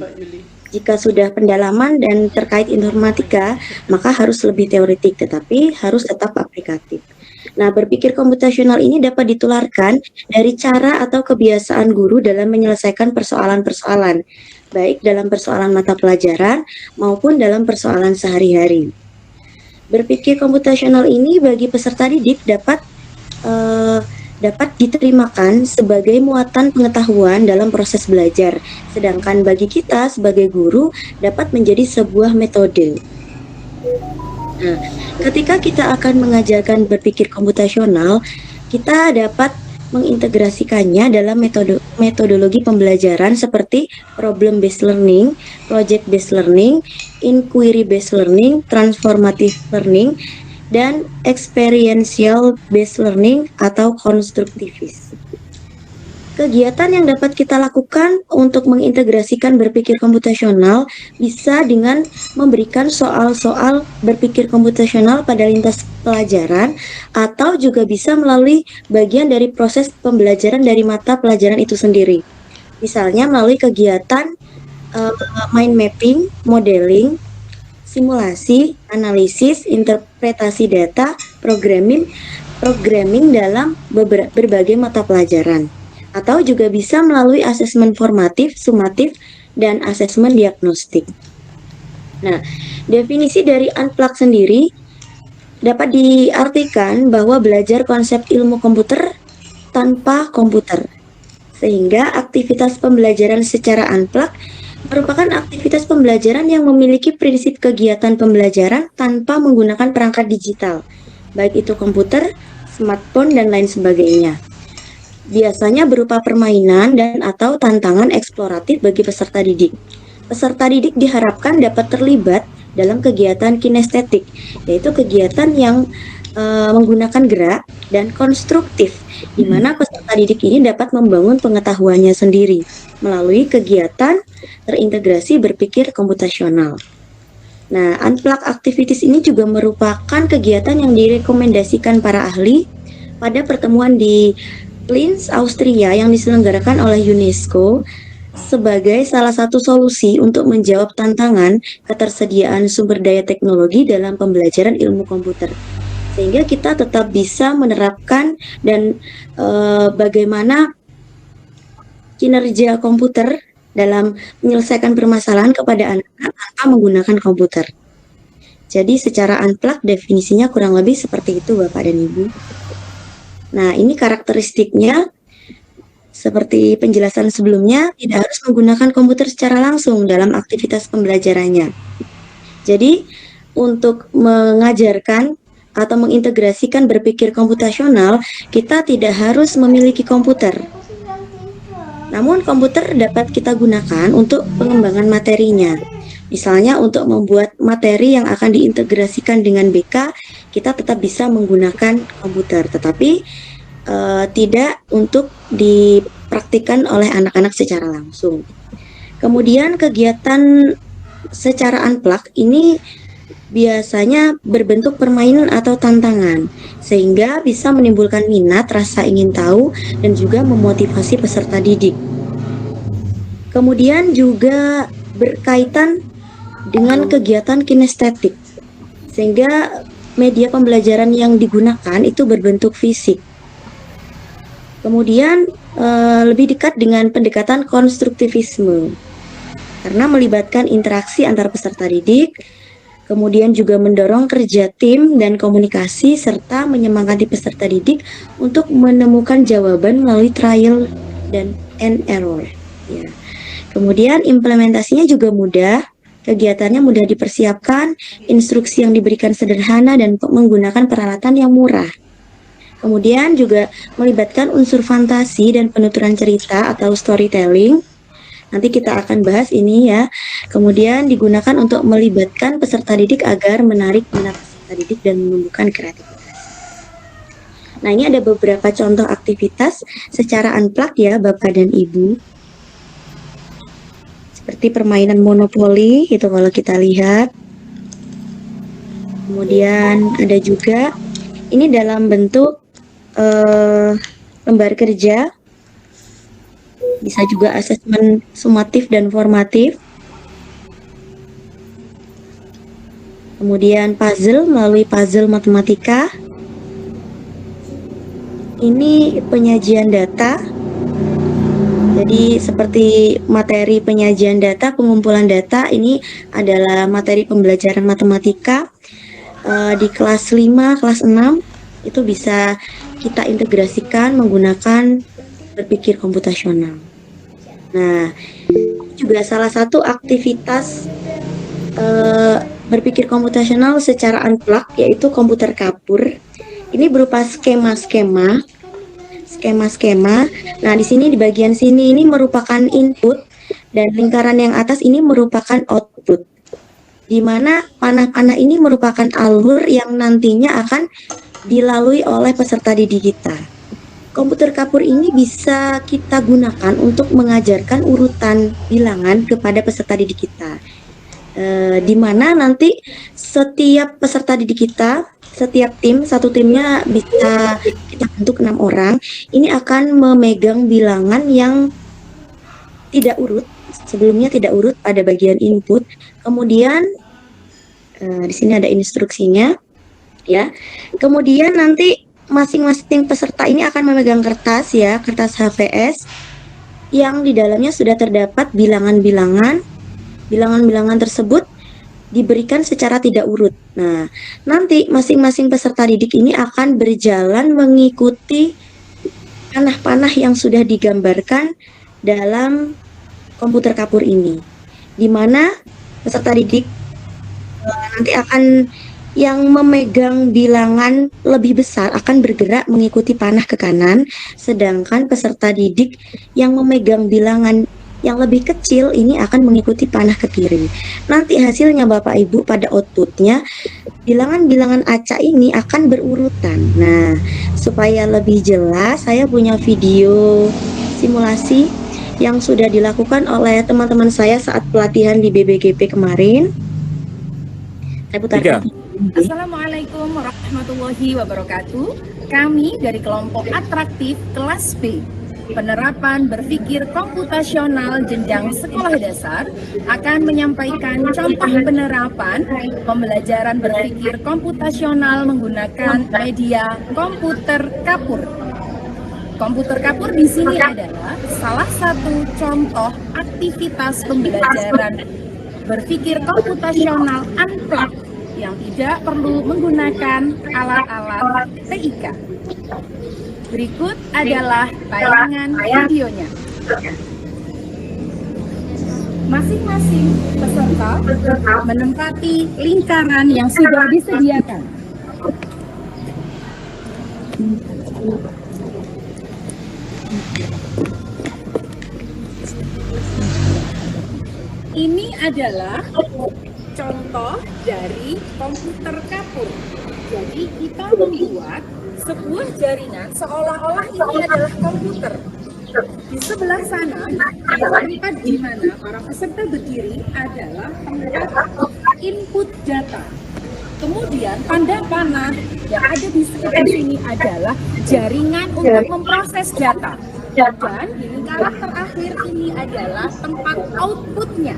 Jika sudah pendalaman dan terkait informatika, maka harus lebih teoretik, tetapi harus tetap aplikatif. Nah, berpikir komputasional ini dapat ditularkan dari cara atau kebiasaan guru dalam menyelesaikan persoalan-persoalan, baik dalam persoalan mata pelajaran maupun dalam persoalan sehari-hari. Berpikir komputasional ini bagi peserta didik dapat diterimakan sebagai muatan pengetahuan dalam proses belajar, sedangkan bagi kita sebagai guru dapat menjadi sebuah metode. Nah, ketika kita akan mengajarkan berpikir komputasional, kita dapat mengintegrasikannya dalam metodologi pembelajaran seperti problem based learning, project based learning, inquiry based learning, transformative learning, dan experiential based learning atau konstruktivis. Kegiatan yang dapat kita lakukan untuk mengintegrasikan berpikir komputasional bisa dengan memberikan soal-soal berpikir komputasional pada lintas pelajaran, atau juga bisa melalui bagian dari proses pembelajaran dari mata pelajaran itu sendiri. Misalnya melalui kegiatan mind mapping, modeling, simulasi, analisis, interpretasi data, programming dalam berbagai mata pelajaran. Atau juga bisa melalui asesmen formatif, sumatif, dan asesmen diagnostik. Nah, definisi dari unplugged sendiri dapat diartikan bahwa belajar konsep ilmu komputer tanpa komputer. Sehingga aktivitas pembelajaran secara unplugged merupakan aktivitas pembelajaran yang memiliki prinsip kegiatan pembelajaran tanpa menggunakan perangkat digital, baik itu komputer, smartphone, dan lain sebagainya. Biasanya berupa permainan dan atau tantangan eksploratif bagi peserta didik. Peserta didik diharapkan dapat terlibat dalam kegiatan kinestetik, yaitu kegiatan yang menggunakan gerak dan konstruktif, di mana peserta didik ini dapat membangun pengetahuannya sendiri melalui kegiatan terintegrasi berpikir komputasional. Nah, unplugged activities ini juga merupakan kegiatan yang direkomendasikan para ahli pada pertemuan di Linz, Austria yang diselenggarakan oleh UNESCO sebagai salah satu solusi untuk menjawab tantangan ketersediaan sumber daya teknologi dalam pembelajaran ilmu komputer. Sehingga kita tetap bisa menerapkan dan bagaimana kinerja komputer dalam menyelesaikan permasalahan kepada anak-anak tanpa menggunakan komputer. Jadi secara unplug definisinya kurang lebih seperti itu Bapak dan Ibu. Nah, ini karakteristiknya seperti penjelasan sebelumnya, tidak harus menggunakan komputer secara langsung dalam aktivitas pembelajarannya. Jadi, untuk mengajarkan atau mengintegrasikan berpikir komputasional, kita tidak harus memiliki komputer. Namun, komputer dapat kita gunakan untuk pengembangan materinya. Misalnya, untuk membuat materi yang akan diintegrasikan dengan BK, kita tetap bisa menggunakan komputer, tetapi tidak untuk dipraktikkan oleh anak-anak secara langsung. Kemudian kegiatan secara unplug ini biasanya berbentuk permainan atau tantangan, sehingga bisa menimbulkan minat, rasa ingin tahu, dan juga memotivasi peserta didik. Kemudian juga berkaitan dengan kegiatan kinestetik, sehingga media pembelajaran yang digunakan itu berbentuk fisik. Kemudian lebih dekat dengan pendekatan konstruktivisme, karena melibatkan interaksi antar peserta didik, kemudian juga mendorong kerja tim dan komunikasi, serta menyemangati peserta didik untuk menemukan jawaban melalui trial dan error. Ya. Kemudian implementasinya juga mudah, kegiatannya mudah dipersiapkan, instruksi yang diberikan sederhana dan menggunakan peralatan yang murah. Kemudian juga melibatkan unsur fantasi dan penuturan cerita atau storytelling. Nanti kita akan bahas ini ya. Kemudian digunakan untuk melibatkan peserta didik agar menarik minat peserta didik dan menumbuhkan kreativitas. Nah, ini ada beberapa contoh aktivitas secara unplug ya Bapak dan Ibu. Seperti permainan monopoli, itu kalau kita lihat. Kemudian ada juga, ini dalam bentuk lembar kerja, bisa juga asesmen sumatif dan formatif. Kemudian puzzle melalui puzzle matematika. Ini penyajian data. Jadi seperti materi penyajian data, pengumpulan data, ini adalah materi pembelajaran matematika di kelas 5, kelas 6, itu bisa kita integrasikan menggunakan berpikir komputasional. Nah, juga salah satu aktivitas berpikir komputasional secara unplug yaitu komputer kapur. Ini berupa skema-skema. Nah, di sini di bagian sini ini merupakan input dan lingkaran yang atas ini merupakan output. Di mana panah-panah ini merupakan alur yang nantinya akan dilalui oleh peserta didik kita. Komputer kapur ini bisa kita gunakan untuk mengajarkan urutan bilangan kepada peserta didik kita. Di mana nanti setiap peserta didik kita, setiap tim, satu timnya bisa kita bentuk 6 orang, ini akan memegang bilangan yang tidak urut, sebelumnya tidak urut pada bagian input. Kemudian di sini ada instruksinya. Ya, kemudian nanti masing-masing peserta ini akan memegang kertas ya, kertas HVS yang di dalamnya sudah terdapat bilangan-bilangan. Bilangan-bilangan tersebut diberikan secara tidak urut. Nah, nanti masing-masing peserta didik ini akan berjalan mengikuti panah-panah yang sudah digambarkan dalam komputer kapur ini, di mana peserta didik nanti akan yang memegang bilangan lebih besar akan bergerak mengikuti panah ke kanan, sedangkan peserta didik yang memegang bilangan yang lebih kecil ini akan mengikuti panah ke kiri. Nanti hasilnya Bapak Ibu pada outputnya, bilangan-bilangan acak ini akan berurutan. Nah, supaya lebih jelas, saya punya video simulasi yang sudah dilakukan oleh teman-teman saya saat pelatihan di BBGP kemarin. Saya putarkan. Assalamualaikum warahmatullahi wabarakatuh. Kami dari kelompok atraktif kelas B, penerapan berpikir komputasional jenjang sekolah dasar, akan menyampaikan contoh penerapan pembelajaran berpikir komputasional menggunakan media komputer kapur. Komputer kapur di sini adalah salah satu contoh aktivitas pembelajaran berpikir komputasional unplugged yang tidak perlu menggunakan alat-alat TIK. Berikut adalah tayangan videonya. Masing-masing peserta menempati lingkaran yang sudah disediakan. Ini adalah contoh dari komputer kapur. Jadi kita membuat sebuah jaringan seolah-olah ini adalah komputer. Di sebelah sana, di tempat di mana para peserta berdiri adalah tempat input data. Kemudian tanda panah yang ada di sekitar sini adalah jaringan untuk memproses data. Dan di lingkaran terakhir ini adalah tempat outputnya.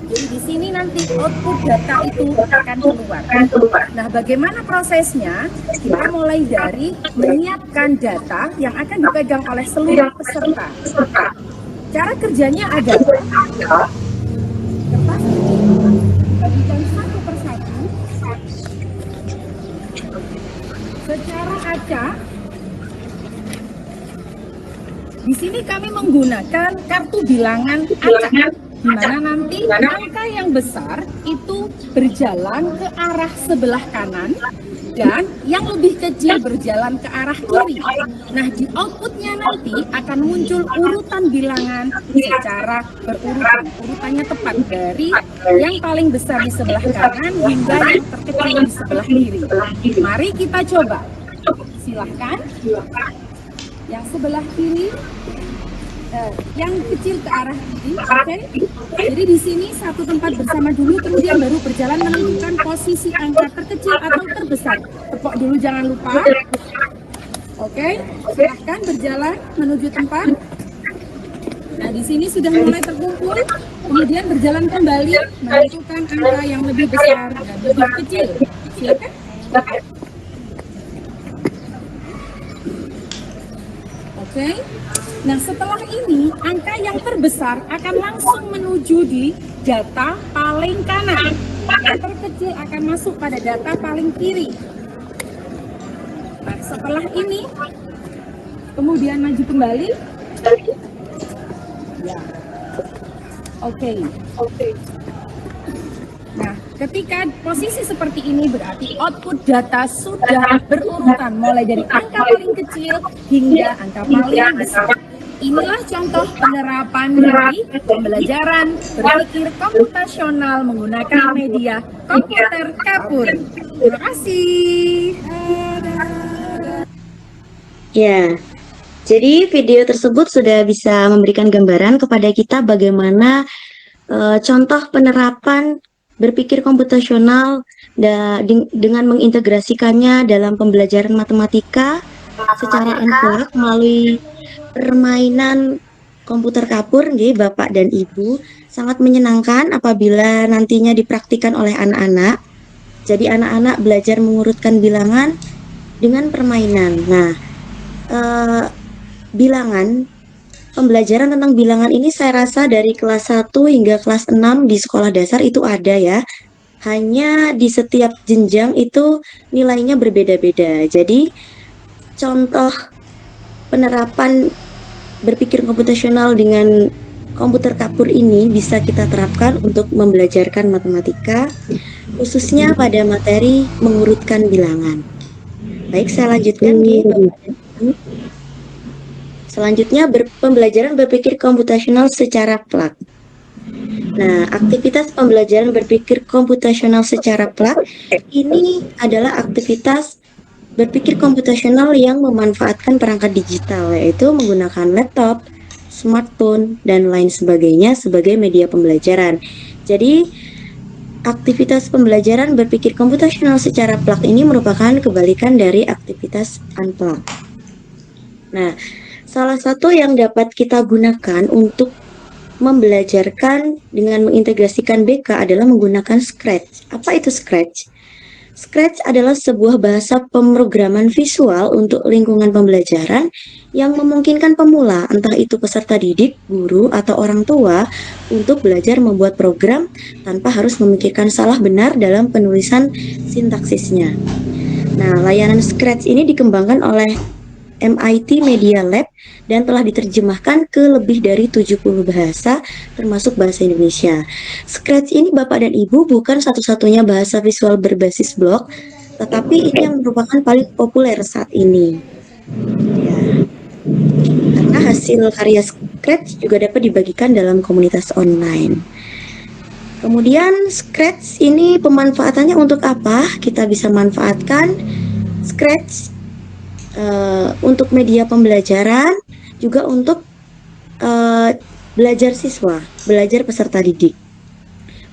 Jadi di sini nanti output data itu akan keluar. Nah, bagaimana prosesnya? Kita mulai dari menyiapkan data yang akan dipegang oleh seluruh peserta. Cara kerjanya adalah kertas ini bagikan satu persatu secara acak. Di sini kami menggunakan kartu bilangan acak, di mana nanti angka yang besar itu berjalan ke arah sebelah kanan dan yang lebih kecil berjalan ke arah kiri. Nah, di outputnya nanti akan muncul urutan bilangan secara berurutan. Urutannya tepat dari yang paling besar di sebelah kanan hingga yang terkecil di sebelah kiri. Mari kita coba. Silahkan. Yang sebelah kiri, yang kecil ke arah kiri, oke? Jadi di sini satu tempat bersama dulu, kemudian baru berjalan menentukan posisi angka terkecil atau terbesar. Tepok dulu, jangan lupa. Oke, silahkan berjalan menuju tempat. Nah, di sini sudah mulai terkumpul, kemudian berjalan kembali menentukan angka yang lebih besar dan lebih kecil. Silakan. Oke. Nah, setelah ini angka yang terbesar akan langsung menuju di data paling kanan. Yang terkecil akan masuk pada data paling kiri. Nah, setelah ini kemudian maju kembali. Ya. Oke. Nah, ketika posisi seperti ini berarti output data sudah berurutan mulai dari angka paling kecil hingga angka paling besar. Inilah contoh penerapan dari pembelajaran berpikir komputasional menggunakan media komputer kapur. Terima kasih. Ya, jadi video tersebut sudah bisa memberikan gambaran kepada kita bagaimana contoh penerapan berpikir komputasional dengan mengintegrasikannya dalam pembelajaran matematika secara unplugged melalui permainan komputer kapur, nggih, Bapak dan Ibu. Sangat menyenangkan apabila nantinya dipraktikkan oleh anak-anak. Jadi anak-anak belajar mengurutkan bilangan dengan permainan. Nah, pembelajaran tentang bilangan ini saya rasa dari kelas 1 hingga kelas 6 di sekolah dasar itu ada ya. Hanya di setiap jenjang itu nilainya berbeda-beda. Jadi contoh penerapan berpikir komputasional dengan komputer kapur ini bisa kita terapkan untuk membelajarkan matematika, khususnya pada materi mengurutkan bilangan. Baik, saya lanjutkan, Bapak. Selanjutnya pembelajaran berpikir komputasional secara plug. Nah, aktivitas pembelajaran berpikir komputasional secara plug ini adalah aktivitas berpikir komputasional yang memanfaatkan perangkat digital, yaitu menggunakan laptop, smartphone, dan lain sebagainya sebagai media pembelajaran. Jadi, aktivitas pembelajaran berpikir komputasional secara plug ini merupakan kebalikan dari aktivitas unplug. Nah, salah satu yang dapat kita gunakan untuk membelajarkan dengan mengintegrasikan BK adalah menggunakan Scratch. Apa itu Scratch? Scratch adalah sebuah bahasa pemrograman visual untuk lingkungan pembelajaran yang memungkinkan pemula, entah itu peserta didik, guru, atau orang tua, untuk belajar membuat program tanpa harus memikirkan salah benar dalam penulisan sintaksisnya. Nah, layanan Scratch ini dikembangkan oleh MIT Media Lab dan telah diterjemahkan ke lebih dari 70 bahasa termasuk bahasa Indonesia. Scratch ini Bapak dan Ibu bukan satu-satunya bahasa visual berbasis blok, tetapi ini yang merupakan paling populer saat ini. Ya. Karena hasil karya Scratch juga dapat dibagikan dalam komunitas online. Kemudian Scratch ini pemanfaatannya untuk apa? Kita bisa manfaatkan Scratch untuk media pembelajaran, juga untuk belajar siswa, belajar peserta didik.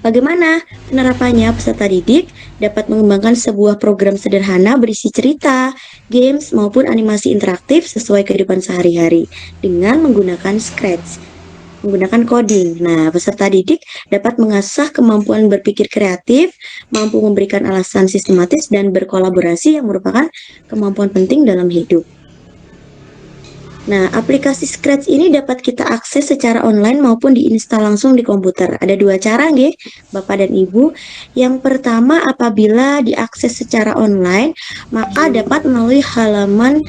Bagaimana penerapannya? Peserta didik dapat mengembangkan sebuah program sederhana berisi cerita, games, maupun animasi interaktif sesuai kehidupan sehari-hari dengan menggunakan Scratch, menggunakan coding. Nah, peserta didik dapat mengasah kemampuan berpikir kreatif, mampu memberikan alasan sistematis, dan berkolaborasi yang merupakan kemampuan penting dalam hidup. Nah, aplikasi Scratch ini dapat kita akses secara online maupun diinstal langsung di komputer. Ada dua cara nggih, Bapak dan Ibu. Yang pertama, apabila diakses secara online, maka dapat melalui halaman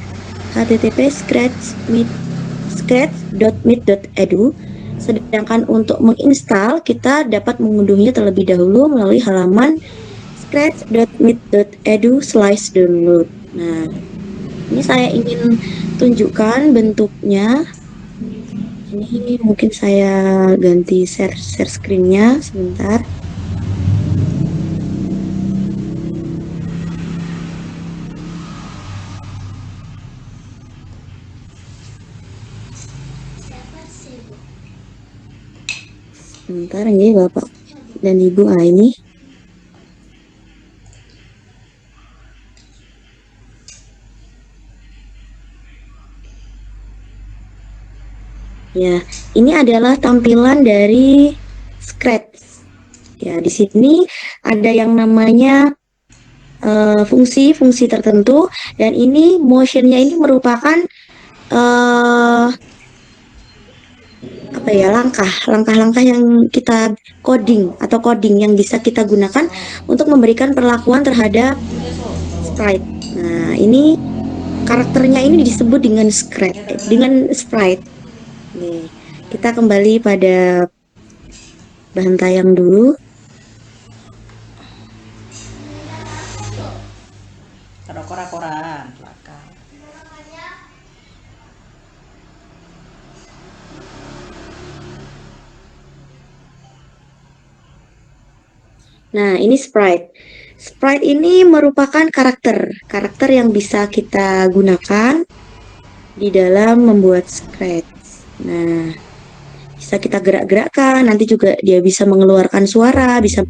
http://scratch.meet.edu. Sedangkan untuk menginstal, kita dapat mengunduhnya terlebih dahulu melalui halaman scratch.meet.edu/download. Nah, ini saya ingin tunjukkan bentuknya. Ini mungkin saya ganti share screen-nya sebentar. Sebentar ini Bapak dan Ibu, ini ya, ini adalah tampilan dari Scratch. Ya, di sini ada yang namanya fungsi-fungsi tertentu, dan ini motionnya ini merupakan langkah-langkah yang kita coding yang bisa kita gunakan untuk memberikan perlakuan terhadap sprite. Nah, ini karakternya ini disebut dengan sprite. Nih, kita kembali pada bahan tayang dulu. Ada kora-koran belakang. Nah, ini sprite. Sprite ini merupakan karakter yang bisa kita gunakan di dalam membuat Scratch. Nah, bisa kita gerak-gerakkan, nanti juga dia bisa mengeluarkan suara, bisa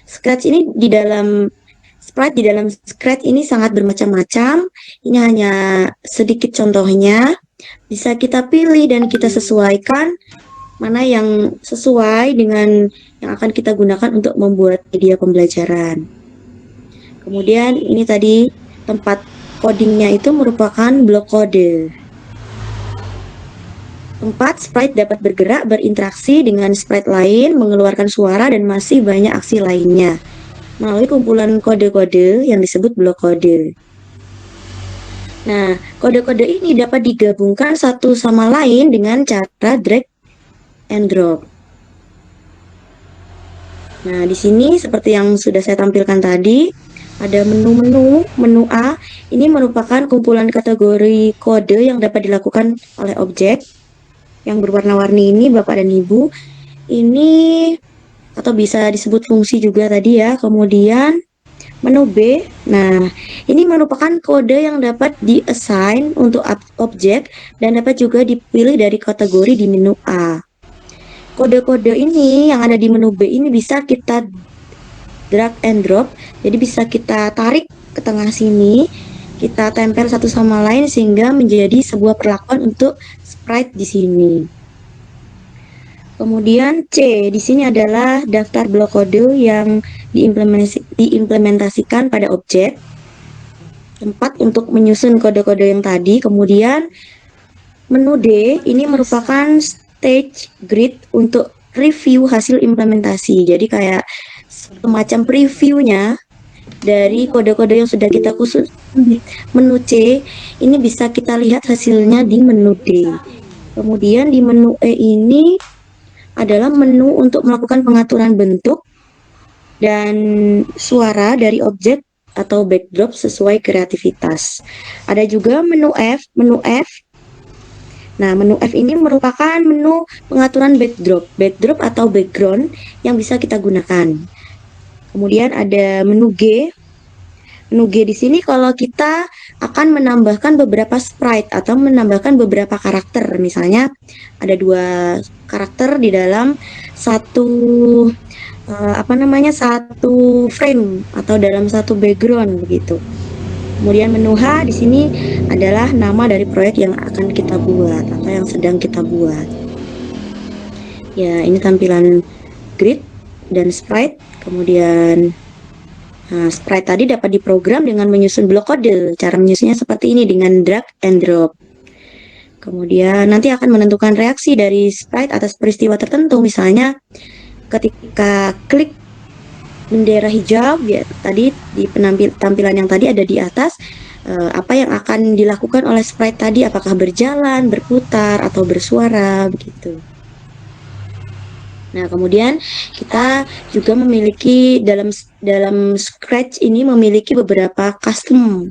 Scratch ini di dalam Scratch ini sangat bermacam-macam. Ini hanya sedikit contohnya. Bisa kita pilih dan kita sesuaikan mana yang sesuai dengan yang akan kita gunakan untuk membuat media pembelajaran. Kemudian ini tadi tempat codingnya itu merupakan blok kode. Tempat sprite dapat bergerak, berinteraksi dengan sprite lain, mengeluarkan suara, dan masih banyak aksi lainnya melalui kumpulan kode-kode yang disebut blok kode. Nah, kode-kode ini dapat digabungkan satu sama lain dengan cara drag and drop. Nah, di sini seperti yang sudah saya tampilkan tadi, ada menu A. Ini merupakan kumpulan kategori kode yang dapat dilakukan oleh objek yang berwarna-warni ini, Bapak dan Ibu. Ini atau bisa disebut fungsi juga tadi ya. Kemudian menu B. Nah, ini merupakan kode yang dapat di-assign untuk objek dan dapat juga dipilih dari kategori di menu A. Kode-kode ini yang ada di menu B ini bisa kita drag and drop, jadi bisa kita tarik ke tengah sini, kita tempel satu sama lain sehingga menjadi sebuah perlakuan untuk sprite di sini. Kemudian C, di sini adalah daftar blok kode yang diimplementasikan pada objek, tempat untuk menyusun kode-kode yang tadi. Kemudian menu D ini merupakan stage grid untuk review hasil implementasi. Jadi kayak semacam previewnya dari kode-kode yang sudah kita khusus. Menu C ini bisa kita lihat hasilnya di menu D. Kemudian di menu E ini adalah menu untuk melakukan pengaturan bentuk dan suara dari objek atau backdrop sesuai kreativitas. Ada juga menu F. Nah, menu F ini merupakan menu pengaturan backdrop atau background yang bisa kita gunakan. Kemudian ada menu G. Menu G di sini kalau kita akan menambahkan beberapa sprite atau menambahkan beberapa karakter. Misalnya ada 2 karakter di dalam satu satu frame atau dalam satu background begitu. Kemudian menu H di sini adalah nama dari proyek yang akan kita buat atau yang sedang kita buat. Ya, ini tampilan grid dan sprite. Kemudian sprite tadi dapat diprogram dengan menyusun blok kode. Cara menyusunnya seperti ini dengan drag and drop. Kemudian nanti akan menentukan reaksi dari sprite atas peristiwa tertentu. Misalnya ketika klik bendera hijau, ya tadi di tampilan yang tadi ada di atas, apa yang akan dilakukan oleh sprite tadi, apakah berjalan, berputar, atau bersuara, begitu. Nah, kemudian kita juga memiliki dalam Scratch ini memiliki beberapa custom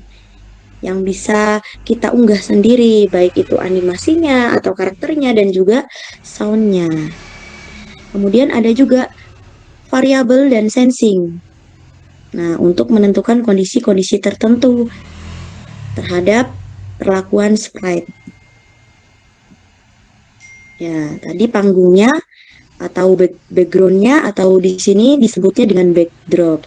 yang bisa kita unggah sendiri, baik itu animasinya atau karakternya dan juga soundnya. Kemudian ada juga variabel dan sensing. Nah, untuk menentukan kondisi-kondisi tertentu terhadap perlakuan sprite. Ya, tadi panggungnya atau backgroundnya atau di sini disebutnya dengan backdrop.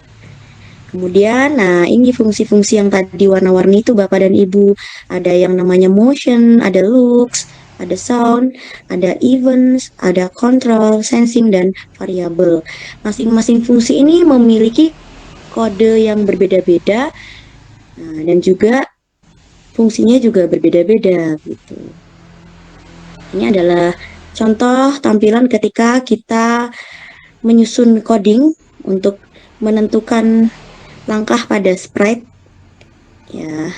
Kemudian, nah ini fungsi-fungsi yang tadi warna-warni itu Bapak dan Ibu. Ada yang namanya motion, ada looks, ada sound, ada events, ada control, sensing, dan variabel. Masing-masing fungsi ini memiliki kode yang berbeda-beda, nah, dan juga fungsinya juga berbeda-beda gitu. Ini adalah contoh tampilan ketika kita menyusun coding untuk menentukan langkah pada sprite. Ya.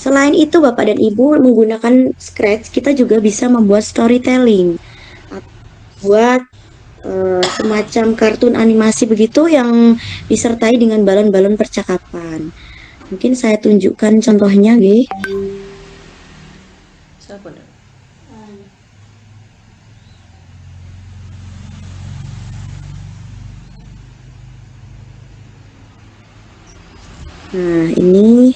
Selain itu Bapak dan Ibu menggunakan Scratch, kita juga bisa membuat storytelling. Buat semacam kartun animasi begitu yang disertai dengan balon-balon percakapan. Mungkin saya tunjukkan contohnya, G. Siapa dah? Nah, ini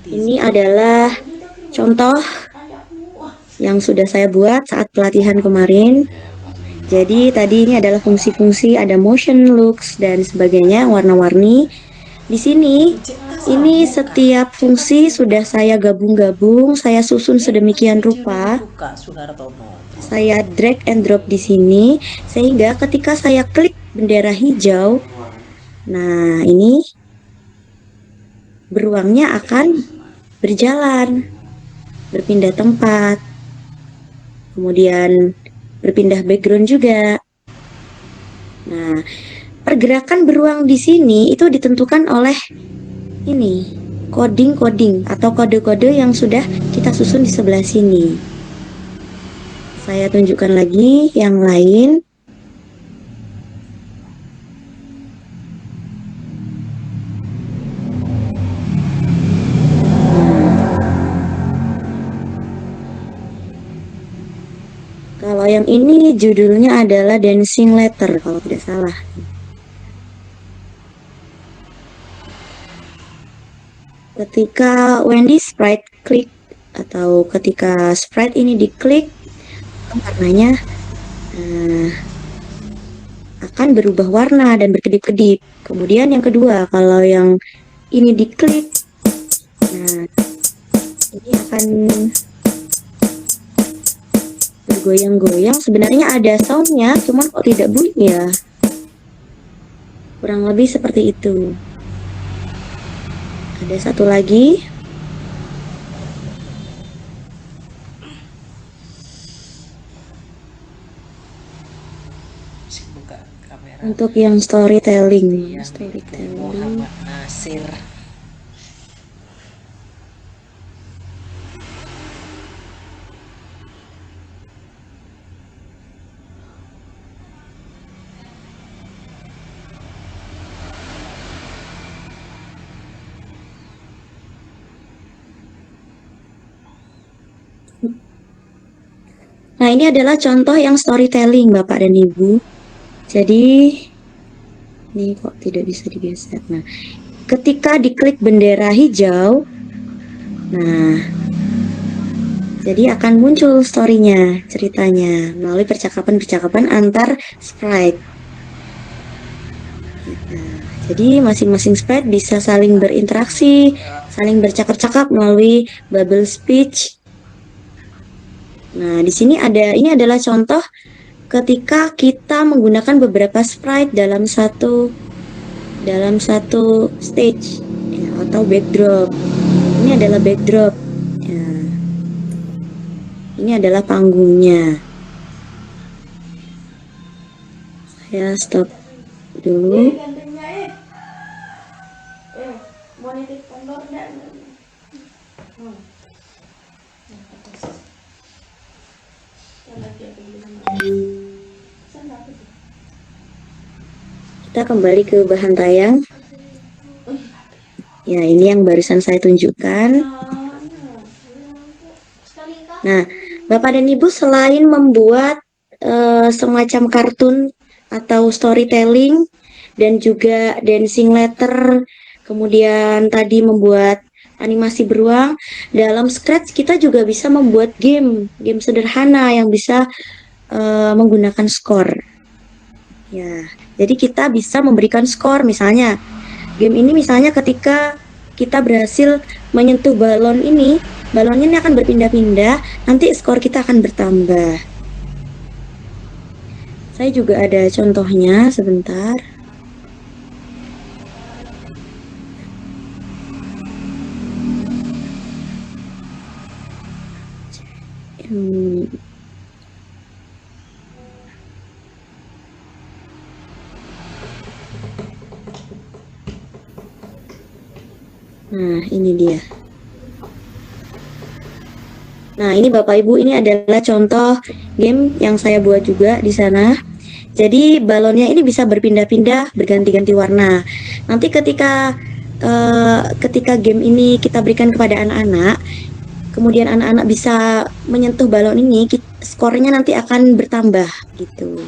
ini adalah contoh yang sudah saya buat saat pelatihan kemarin. Jadi tadi ini adalah fungsi-fungsi, ada motion, looks, dan sebagainya, warna-warni. Di sini, ini setiap fungsi sudah saya gabung-gabung, saya susun sedemikian rupa. Saya drag and drop di sini, sehingga ketika saya klik bendera hijau, nah ini beruangnya akan berjalan, berpindah tempat, kemudian berpindah background juga. Nah, pergerakan beruang di sini itu ditentukan oleh ini, coding atau kode-kode yang sudah kita susun di sebelah sini. Saya tunjukkan lagi yang lain. Kalau yang ini judulnya adalah Dancing Letter kalau tidak salah. Ketika Wendy sprite klik atau ketika sprite ini diklik, warnanya akan berubah warna dan berkedip-kedip. Kemudian yang kedua, kalau yang ini diklik, nah akan bergoyang-goyang. Sebenarnya ada soundnya, cuman kok tidak bunyi ya. Kurang lebih seperti itu. Ada satu lagi. Buka kamera. Untuk yang storytelling. Yang Storytelling. Muhammad Nasir. Nah, ini adalah contoh yang storytelling, Bapak dan Ibu. Jadi, ini kok tidak bisa digeser. Nah, ketika diklik bendera hijau, nah, jadi akan muncul story-nya, ceritanya, melalui percakapan-percakapan antar sprite. Nah, jadi masing-masing sprite bisa saling berinteraksi, saling bercakap-cakap melalui bubble speech. Nah, di sini ini adalah contoh ketika kita menggunakan beberapa sprite dalam satu stage ya, atau backdrop. Ini adalah backdrop. Ya. Ini adalah panggungnya. Saya stop dulu. Kita kembali ke bahan tayang. Ya, ini yang barusan saya tunjukkan. Nah, Bapak dan Ibu selain membuat semacam kartun atau storytelling dan juga dancing letter, kemudian tadi membuat animasi beruang, dalam Scratch kita juga bisa membuat game sederhana yang bisa menggunakan skor. Ya, jadi kita bisa memberikan skor, misalnya game ini misalnya ketika kita berhasil menyentuh balonnya ini akan berpindah-pindah, nanti skor kita akan bertambah. Saya juga ada contohnya, sebentar. Nah, ini dia. Nah, ini Bapak Ibu, ini adalah contoh game yang saya buat juga di sana. Jadi balonnya ini bisa berpindah-pindah, berganti-ganti warna. Nanti ketika game ini kita berikan kepada anak-anak, kemudian anak-anak bisa menyentuh balon ini, skornya nanti akan bertambah gitu.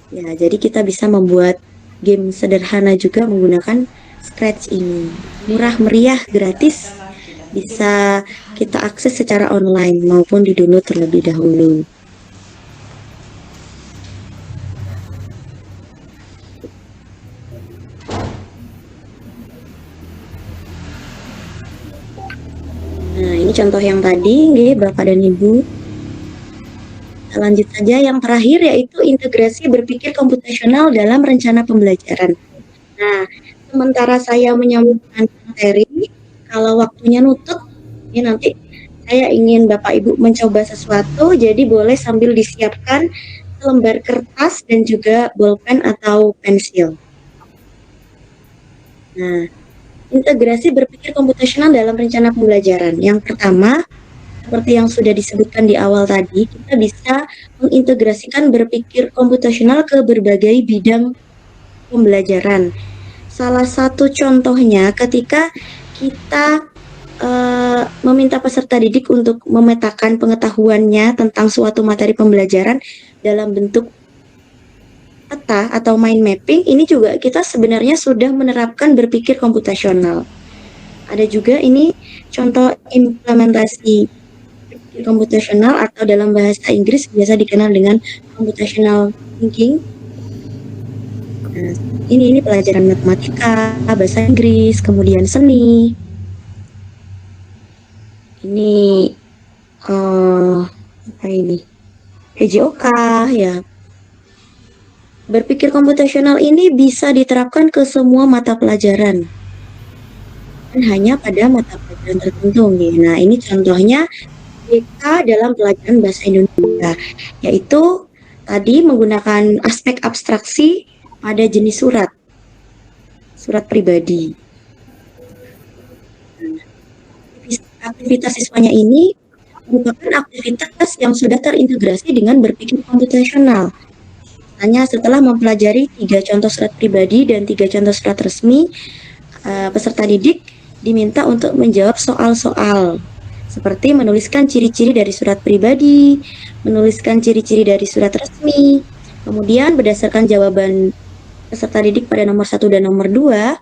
Ya, jadi kita bisa membuat game sederhana juga menggunakan Scratch ini. Murah meriah, gratis, bisa kita akses secara online maupun di-download terlebih dahulu. Nah, ini contoh yang tadi, Bapak dan Ibu. Lanjut saja, yang terakhir yaitu integrasi berpikir komputasional dalam rencana pembelajaran. Nah, sementara saya menyambungkan materi, kalau waktunya nutup, ini nanti saya ingin Bapak Ibu mencoba sesuatu, jadi boleh sambil disiapkan lembar kertas dan juga bolpen atau pensil. Nah, integrasi berpikir komputasional dalam rencana pembelajaran. Yang pertama, seperti yang sudah disebutkan di awal tadi, kita bisa mengintegrasikan berpikir komputasional ke berbagai bidang pembelajaran. Salah satu contohnya ketika kita meminta peserta didik untuk memetakan pengetahuannya tentang suatu materi pembelajaran dalam bentuk peta atau mind mapping, ini juga kita sebenarnya sudah menerapkan berpikir komputasional. Ada juga ini contoh implementasi berpikir komputasional atau dalam bahasa Inggris biasa dikenal dengan computational thinking. Nah, ini pelajaran matematika, bahasa Inggris, kemudian seni. Ini apa ini? PJOK ya. Berpikir komputasional ini bisa diterapkan ke semua mata pelajaran, bukan hanya pada mata pelajaran tertentu nih. Nah, ini contohnya BK dalam pelajaran bahasa Indonesia, yaitu tadi menggunakan aspek abstraksi pada jenis surat pribadi. Aktivitas siswanya ini merupakan aktivitas yang sudah terintegrasi dengan berpikir komputasional. Hanya setelah mempelajari 3 contoh surat pribadi dan 3 contoh surat resmi, peserta didik diminta untuk menjawab soal-soal seperti menuliskan ciri-ciri dari surat pribadi, menuliskan ciri-ciri dari surat resmi, kemudian berdasarkan jawaban peserta didik pada nomor 1 dan nomor 2,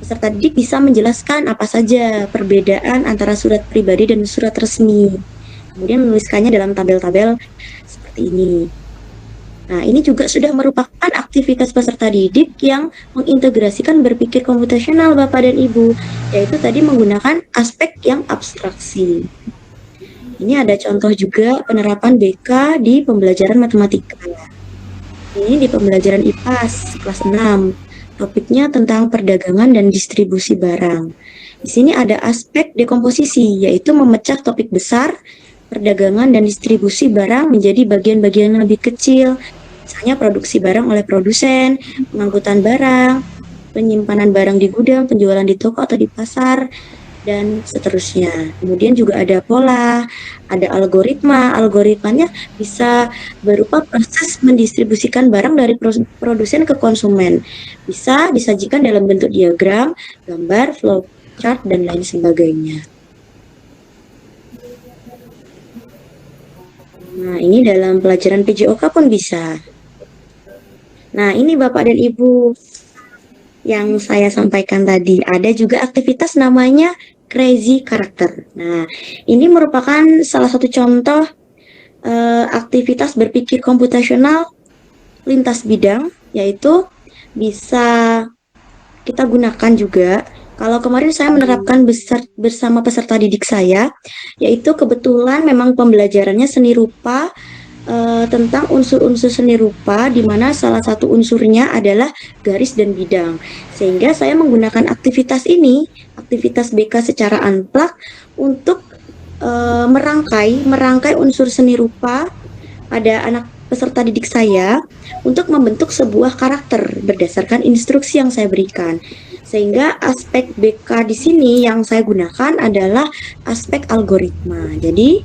peserta didik bisa menjelaskan apa saja perbedaan antara surat pribadi dan surat resmi. Kemudian menuliskannya dalam tabel-tabel seperti ini. Nah, ini juga sudah merupakan aktivitas peserta didik yang mengintegrasikan berpikir komputasional Bapak dan Ibu, yaitu tadi menggunakan aspek yang abstraksi. Ini ada contoh juga penerapan BK di pembelajaran matematika. Ini di pembelajaran IPAS kelas 6. Topiknya tentang perdagangan dan distribusi barang. Di sini ada aspek dekomposisi, yaitu memecah topik besar perdagangan dan distribusi barang menjadi bagian-bagian yang lebih kecil. Misalnya produksi barang oleh produsen, pengangkutan barang, penyimpanan barang di gudang, penjualan di toko atau di pasar, dan seterusnya. Kemudian juga ada pola, ada algoritma. Algoritmanya bisa berupa proses mendistribusikan barang dari produsen ke konsumen. Bisa disajikan dalam bentuk diagram, gambar, flowchart, dan lain sebagainya. Nah, ini dalam pelajaran PJOK pun bisa. Nah, ini Bapak dan Ibu yang saya sampaikan tadi. Ada juga aktivitas namanya Crazy Character. Nah, ini merupakan salah satu contoh aktivitas berpikir komputasional lintas bidang, yaitu bisa kita gunakan juga. Kalau kemarin saya menerapkan bersama peserta didik saya, yaitu kebetulan memang pembelajarannya seni rupa, tentang unsur-unsur seni rupa, di mana salah satu unsurnya adalah garis dan bidang. Sehingga saya menggunakan aktivitas ini, aktivitas BK secara unplug, untuk merangkai unsur seni rupa pada anak peserta didik saya untuk membentuk sebuah karakter berdasarkan instruksi yang saya berikan. Sehingga aspek BK di sini yang saya gunakan adalah aspek algoritma. Jadi,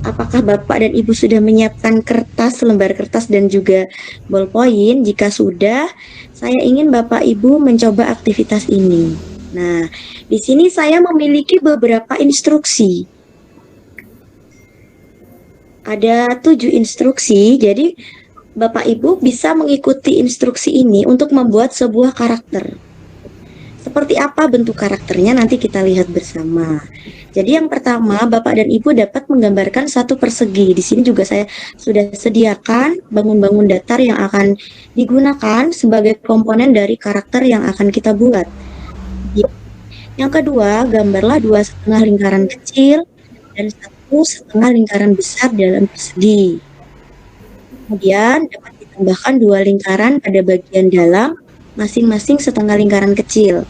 apakah Bapak dan Ibu sudah menyiapkan kertas, lembar kertas dan juga ballpoint? Jika sudah, saya ingin Bapak Ibu mencoba aktivitas ini. Nah, di sini saya memiliki beberapa instruksi. Ada 7 instruksi, jadi Bapak Ibu bisa mengikuti instruksi ini untuk membuat sebuah karakter. Seperti apa bentuk karakternya nanti kita lihat bersama. Jadi yang pertama, Bapak dan Ibu dapat menggambarkan satu persegi. Di sini juga saya sudah sediakan bangun-bangun datar yang akan digunakan sebagai komponen dari karakter yang akan kita buat. Yang kedua, gambarlah 2,5 lingkaran kecil dan 1,5 lingkaran besar dalam persegi. Kemudian dapat ditambahkan 2 lingkaran pada bagian dalam masing-masing 1/2 lingkaran kecil.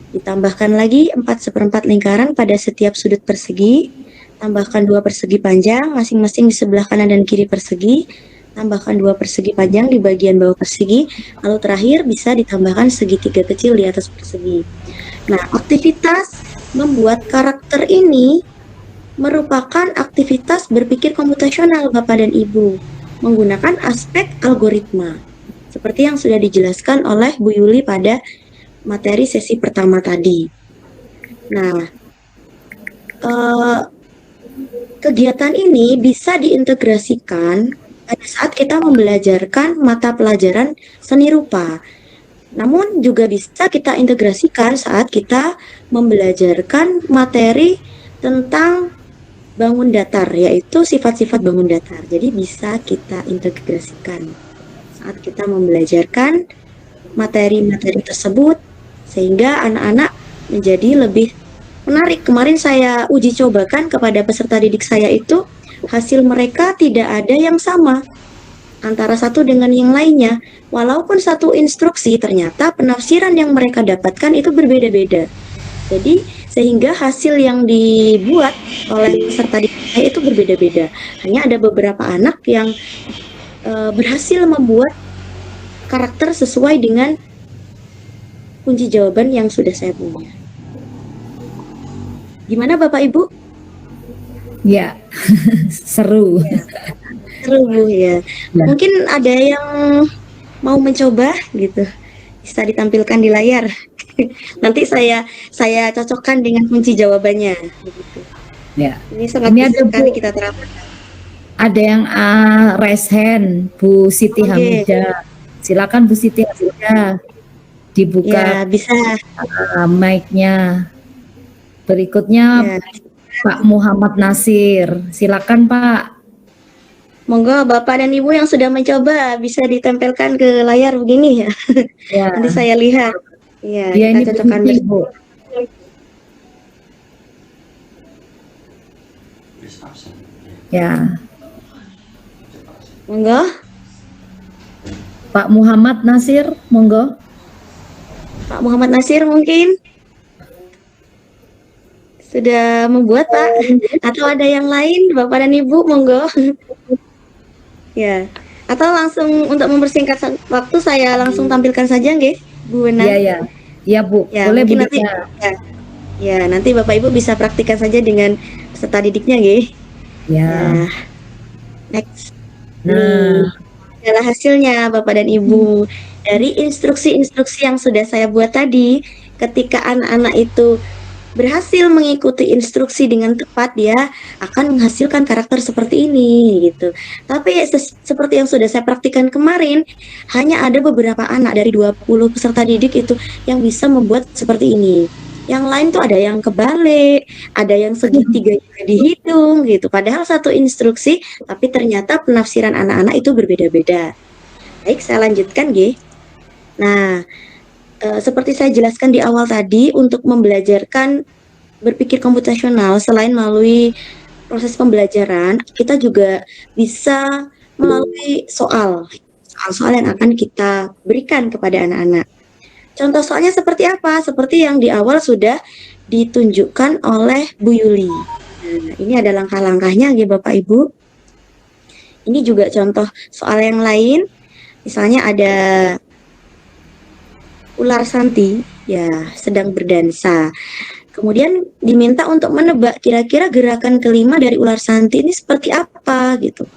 Ditambahkan lagi 4/4 lingkaran pada setiap sudut persegi. Tambahkan 2 persegi panjang masing-masing di sebelah kanan dan kiri persegi. Tambahkan 2 persegi panjang di bagian bawah persegi. Lalu terakhir bisa ditambahkan segitiga kecil di atas persegi. Nah, aktivitas membuat karakter ini merupakan aktivitas berpikir komputasional Bapak dan Ibu menggunakan aspek algoritma. Seperti yang sudah dijelaskan oleh Bu Yuli pada materi sesi pertama tadi. Nah, kegiatan ini bisa diintegrasikan pada saat kita membelajarkan mata pelajaran seni rupa. Namun juga bisa kita integrasikan saat kita membelajarkan materi tentang bangun datar, yaitu sifat-sifat bangun datar. Jadi bisa kita integrasikan saat kita membelajarkan materi-materi tersebut, sehingga anak-anak menjadi lebih menarik. Kemarin saya uji cobakan kepada peserta didik saya itu, hasil mereka tidak ada yang sama antara satu dengan yang lainnya. Walaupun satu instruksi, ternyata penafsiran yang mereka dapatkan itu berbeda-beda. Jadi sehingga hasil yang dibuat oleh peserta didik saya itu berbeda-beda. Hanya ada beberapa anak yang berhasil membuat karakter sesuai dengan kunci jawaban yang sudah saya punya. Gimana Bapak Ibu? Ya, seru. Seru Bu ya. Mungkin ada yang mau mencoba gitu. Bisa ditampilkan di layar. Nanti saya cocokkan dengan kunci jawabannya. Gitu. Ya. Ini sangat Ini bisa ada, sekali Bu. kita terapkan. Ada yang raise hand, Bu Siti Oke. Hamidah. Silakan Bu Siti Hamidah, dibuka Ya bisa. mic-nya. Berikutnya Ya. Pak Muhammad Nasir. Silakan Pak. Monggo Bapak dan Ibu yang sudah mencoba bisa ditempelkan ke layar begini ya. Ya. Nanti saya lihat. Ya, Dia ini kita cocokkan penting, bersama. Bu. Ya, Monggo. Pak Muhammad Nasir, monggo. Pak Muhammad Nasir mungkin sudah membuat Pak, atau ada yang lain Bapak dan Ibu monggo. Ya, atau langsung untuk mempersingkat waktu saya langsung tampilkan saja nggih Bu Wenang. Iya, ya. Iya, Bu. Ya, Boleh Bu mungkin nanti Dina. ya nanti Bapak Ibu bisa praktikkan saja dengan peserta didiknya nggih. Ya. Ya. Next. Nah, Ini adalah hasilnya Bapak dan Ibu dari instruksi-instruksi yang sudah saya buat tadi. Ketika anak-anak itu berhasil mengikuti instruksi dengan tepat, dia akan menghasilkan karakter seperti ini gitu. Tapi seperti yang sudah saya praktikkan kemarin, hanya ada beberapa anak dari 20 peserta didik itu yang bisa membuat seperti ini. Yang lain tuh ada yang kebalik, ada yang segitiga juga dihitung gitu. Padahal satu instruksi, tapi ternyata penafsiran anak-anak itu berbeda-beda. Baik, saya lanjutkan, G. Nah, seperti saya jelaskan di awal tadi, untuk membelajarkan berpikir komputasional, selain melalui proses pembelajaran, kita juga bisa melalui soal-soal yang akan kita berikan kepada anak-anak. Contoh soalnya seperti apa? Seperti yang di awal sudah ditunjukkan oleh Bu Yuli. Nah, ini ada langkah-langkahnya ya Bapak Ibu. Ini juga contoh soal yang lain. Misalnya ada ular santi ya sedang berdansa. Kemudian diminta untuk menebak kira-kira gerakan kelima dari ular santi ini seperti apa gitu.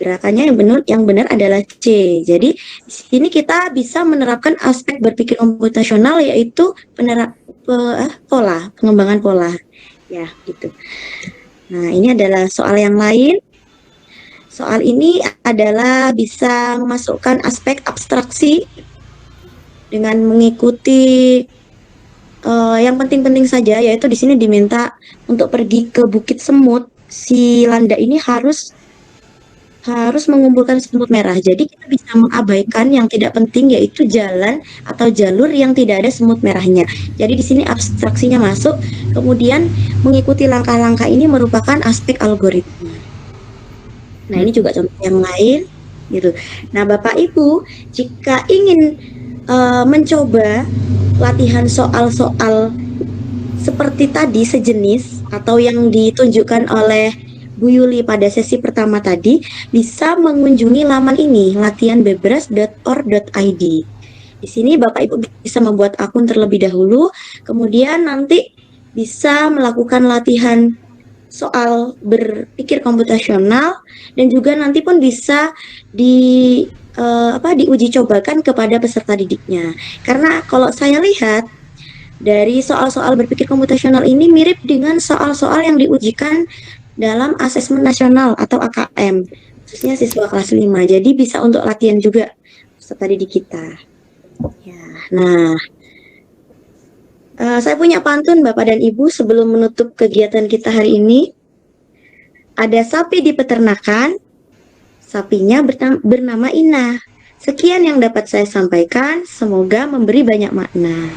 Gerakannya yang benar adalah C. Jadi di sini kita bisa menerapkan aspek berpikir komputasional yaitu pengembangan pola. Ya, gitu. Nah, ini adalah soal yang lain. Soal ini adalah bisa memasukkan aspek abstraksi dengan mengikuti yang penting-penting saja, yaitu di sini diminta untuk pergi ke Bukit Semut. Si Landa ini harus mengumpulkan semut merah. Jadi kita bisa mengabaikan yang tidak penting, yaitu jalan atau jalur yang tidak ada semut merahnya. Jadi di sini abstraksinya masuk. Kemudian mengikuti langkah-langkah ini merupakan aspek algoritma. Nah, ini juga contoh yang lain gitu. Nah, Bapak Ibu, jika ingin mencoba latihan soal-soal seperti tadi sejenis atau yang ditunjukkan oleh Bu Yuli pada sesi pertama tadi, bisa mengunjungi laman ini latihanbebras.or.id. Di sini Bapak Ibu bisa membuat akun terlebih dahulu, kemudian nanti bisa melakukan latihan soal berpikir komputasional dan juga nanti pun bisa diuji cobakan kepada peserta didiknya. Karena kalau saya lihat dari soal-soal berpikir komputasional ini mirip dengan soal-soal yang diujikan dalam asesmen nasional atau AKM, khususnya siswa kelas 5. Jadi bisa untuk latihan juga peserta didik kita. Ya, nah, saya punya pantun Bapak dan Ibu sebelum menutup kegiatan kita hari ini. Ada sapi di peternakan, sapinya bernama Ina. Sekian yang dapat saya sampaikan, semoga memberi banyak makna.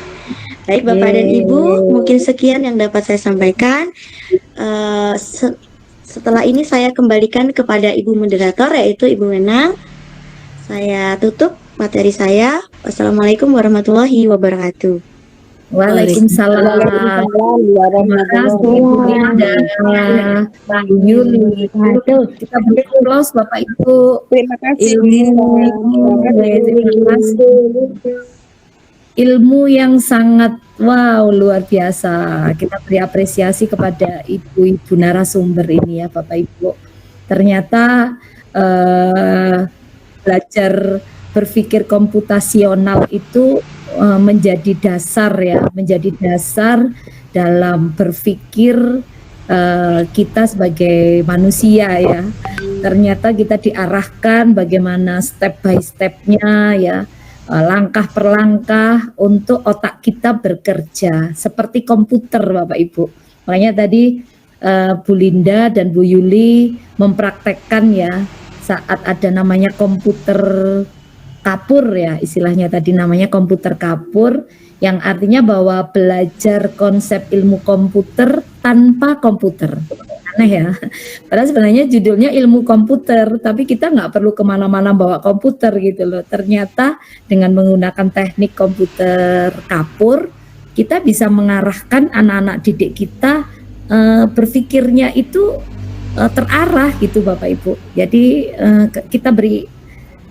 Baik Bapak dan Ibu, mungkin sekian yang dapat saya sampaikan. Setelah ini saya kembalikan kepada Ibu Moderator, yaitu Ibu Wenang. Saya tutup materi saya. Wassalamualaikum warahmatullahi wabarakatuh. Waalaikumsalam. Terima kasih Bu Linda, Mbak Yuli. Kita beri aplaus Bapak Ibu. Terima kasih. Terima kasih. Ilmu yang sangat luar biasa. Kita beri apresiasi kepada ibu-ibu narasumber ini ya Bapak Ibu. Ternyata belajar berpikir komputasional itu menjadi dasar dalam berpikir kita sebagai manusia ya. Ternyata kita diarahkan bagaimana step by stepnya ya, langkah per langkah untuk otak kita bekerja seperti komputer Bapak Ibu. Makanya tadi Bu Linda dan Bu Yuli mempraktekkan ya saat ada namanya komputer kapur ya, istilahnya tadi namanya komputer kapur, yang artinya bahwa belajar konsep ilmu komputer tanpa komputer. Aneh ya, padahal sebenarnya judulnya ilmu komputer, tapi kita nggak perlu kemana-mana bawa komputer gitu loh. Ternyata dengan menggunakan teknik komputer kapur, kita bisa mengarahkan anak-anak didik kita berpikirnya itu terarah gitu Bapak Ibu. Jadi kita beri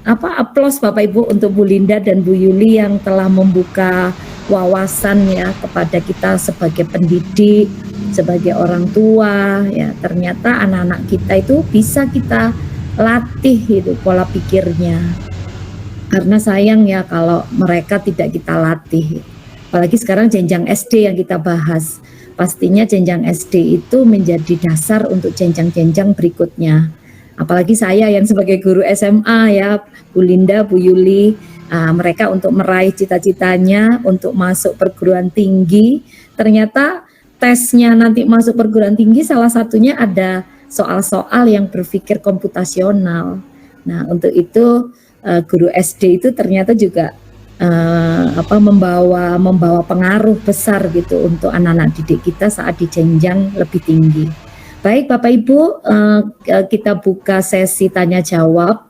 aplaus Bapak Ibu untuk Bu Linda dan Bu Yuli yang telah membuka wawasan ya kepada kita sebagai pendidik, sebagai orang tua ya. Ternyata anak-anak kita itu bisa kita latih gitu pola pikirnya. Karena sayang ya kalau mereka tidak kita latih. Apalagi sekarang jenjang SD yang kita bahas. Pastinya jenjang SD itu menjadi dasar untuk jenjang-jenjang berikutnya. Apalagi saya yang sebagai guru SMA ya, Bu Linda, Bu Yuli, mereka untuk meraih cita-citanya untuk masuk perguruan tinggi, ternyata tesnya nanti masuk perguruan tinggi salah satunya ada soal-soal yang berpikir komputasional. Nah untuk itu guru SD itu ternyata juga membawa pengaruh besar gitu untuk anak-anak didik kita saat di jenjang lebih tinggi. Baik Bapak Ibu, kita buka sesi tanya jawab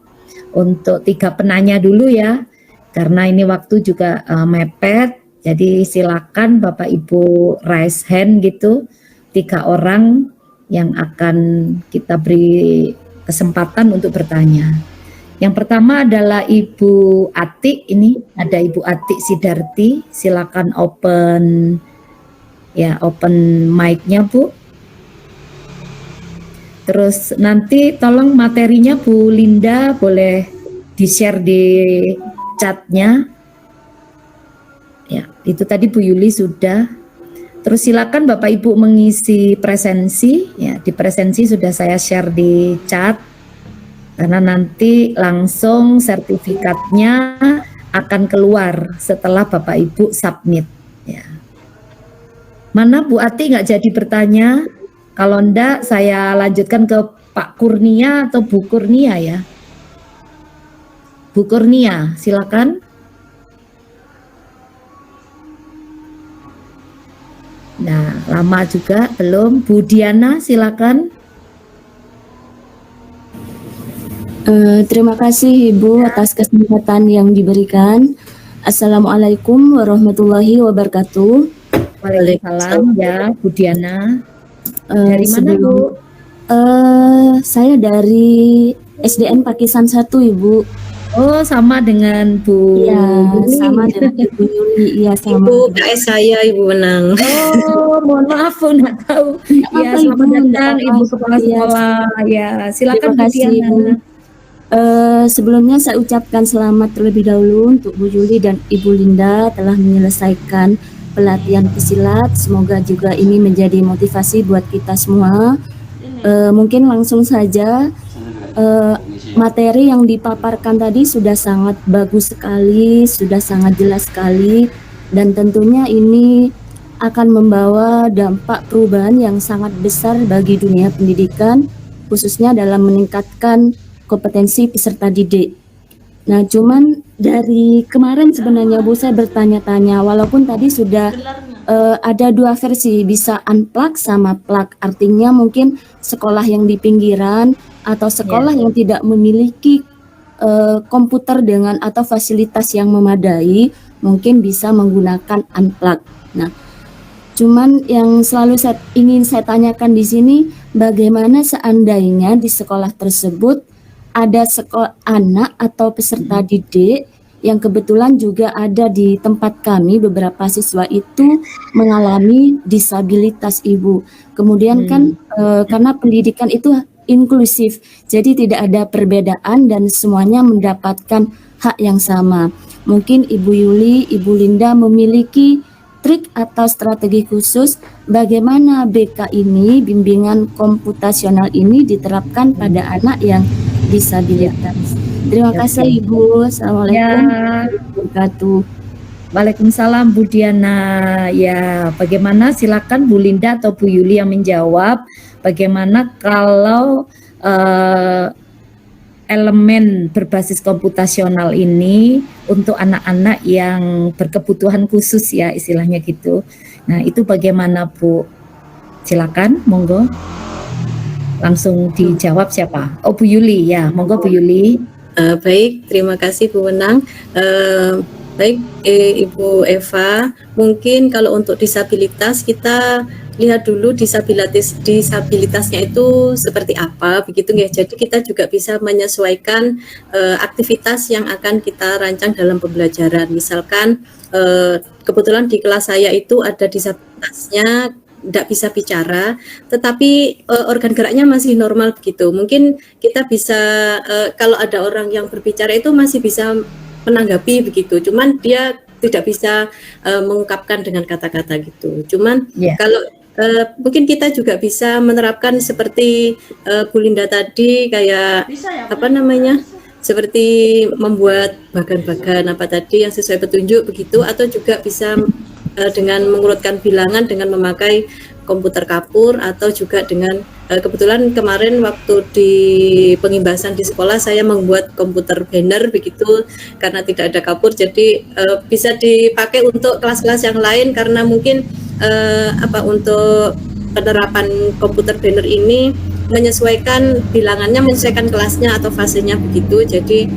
untuk 3 penanya dulu ya, karena ini waktu juga mepet. Jadi silakan Bapak Ibu raise hand gitu, 3 orang yang akan kita beri kesempatan untuk bertanya. Yang pertama adalah Ibu Atik, ini ada Ibu Atik Sidarti, silakan open mic-nya Bu. Terus nanti tolong materinya Bu Linda boleh di-share di chatnya. Ya, itu tadi Bu Yuli sudah. Terus silakan Bapak Ibu mengisi presensi. Ya, di presensi sudah saya share di chat. Karena nanti langsung sertifikatnya akan keluar setelah Bapak Ibu submit. Ya. Mana Bu Ati nggak jadi bertanya? Kalau enggak, saya lanjutkan ke Pak Kurnia atau Bu Kurnia ya. Bu Kurnia, silakan. Nah, lama juga belum. Bu Diana, silakan. Terima kasih Ibu atas kesempatan yang diberikan. Assalamualaikum warahmatullahi wabarakatuh. Waalaikumsalam ya, Bu Diana. Dari mana Bu? Saya dari SDN Pakisan 1 Ibu. Oh, sama dengan Bu Iya, sama dengan Ibu Yuli. Iya, sama. Ibu KS saya, Ibu Wenang. Oh, mohon maaf Bu, nggak tahu. Ya, selamat datang Ibu Kepala Sekolah. Ya, silakan Bu Diana. Sebelumnya saya ucapkan selamat terlebih dahulu untuk Bu Yuli dan Ibu Linda telah menyelesaikan pelatihan pesilat. Semoga juga ini menjadi motivasi buat kita semua. Mungkin langsung saja, materi yang dipaparkan tadi sudah sangat bagus sekali, sudah sangat jelas sekali, dan tentunya ini akan membawa dampak perubahan yang sangat besar bagi dunia pendidikan, khususnya dalam meningkatkan kompetensi peserta didik. Nah, cuman dari kemarin sebenarnya Bu saya bertanya-tanya, walaupun tadi sudah ada dua versi, bisa unplug sama plug. Artinya mungkin sekolah yang di pinggiran atau sekolah yang tidak memiliki komputer dengan atau fasilitas yang memadai, mungkin bisa menggunakan unplug. Nah, cuman yang selalu ingin saya tanyakan di sini, bagaimana seandainya di sekolah tersebut ada anak atau peserta didik yang kebetulan juga ada di tempat kami, beberapa siswa itu mengalami disabilitas Ibu. Kemudian kan karena pendidikan itu inklusif, jadi tidak ada perbedaan dan semuanya mendapatkan hak yang sama. Mungkin Ibu Yuli, Ibu Linda memiliki trik atau strategi khusus bagaimana BK ini, bimbingan komputasional ini diterapkan pada anak yang disabilitas. Terima kasih Ibu. Assalamualaikum warahmatullahi wabarakatuh. Waalaikumsalam Bu Diana. Ya, bagaimana? Silakan Bu Linda atau Bu Yuli yang menjawab. Bagaimana kalau elemen berbasis komputasional ini untuk anak-anak yang berkebutuhan khusus ya, istilahnya gitu. Nah, itu bagaimana Bu? Silakan, monggo. Langsung dijawab siapa? Oh, Bu Yuli ya, monggo Bu Yuli. Baik, terima kasih Bu Wenang. Baik, Ibu Eva, mungkin kalau untuk disabilitas kita lihat dulu disabilitasnya itu seperti apa, begitu ya. Jadi kita juga bisa menyesuaikan aktivitas yang akan kita rancang dalam pembelajaran. Misalkan kebetulan di kelas saya itu ada disabilitasnya tidak bisa bicara, tetapi organ geraknya masih normal begitu. Mungkin kita bisa kalau ada orang yang berbicara itu masih bisa menanggapi begitu. Cuman dia tidak bisa mengungkapkan dengan kata-kata gitu. Cuman kalau mungkin kita juga bisa menerapkan seperti Bu Linda tadi kayak apa namanya? Seperti membuat bagan-bagan apa tadi yang sesuai petunjuk begitu, atau juga bisa dengan mengurutkan bilangan dengan memakai komputer kapur, atau juga dengan kebetulan kemarin waktu di pengimbasan di sekolah saya membuat komputer banner begitu karena tidak ada kapur, jadi bisa dipakai untuk kelas-kelas yang lain karena mungkin untuk penerapan komputer banner ini menyesuaikan bilangannya, menyesuaikan kelasnya atau fasenya begitu. Jadi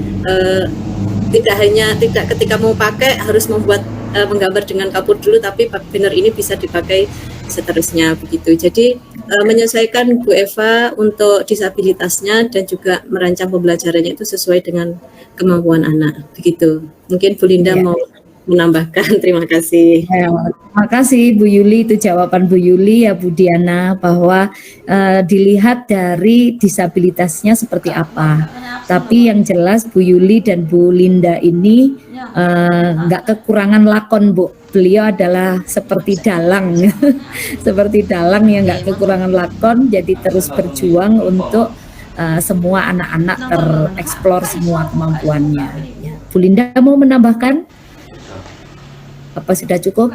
tidak ketika mau pakai harus membuat menggambar dengan kapur dulu, tapi banner ini bisa dipakai seterusnya begitu. Jadi menyesuaikan Bu Eva untuk disabilitasnya dan juga merancang pembelajarannya itu sesuai dengan kemampuan anak begitu. Mungkin Bu Linda mau menambahkan. Terima kasih. Terima kasih Bu Yuli, itu jawaban Bu Yuli ya Bu Diana, bahwa dilihat dari disabilitasnya seperti apa. Tapi yang jelas Bu Yuli dan Bu Linda ini nggak kekurangan lakon Bu. Beliau adalah seperti dalang, seperti dalang yang nggak kekurangan lakon, jadi terus berjuang untuk semua anak-anak tereksplor semua kemampuannya. Bu Linda mau menambahkan? Apa sudah cukup?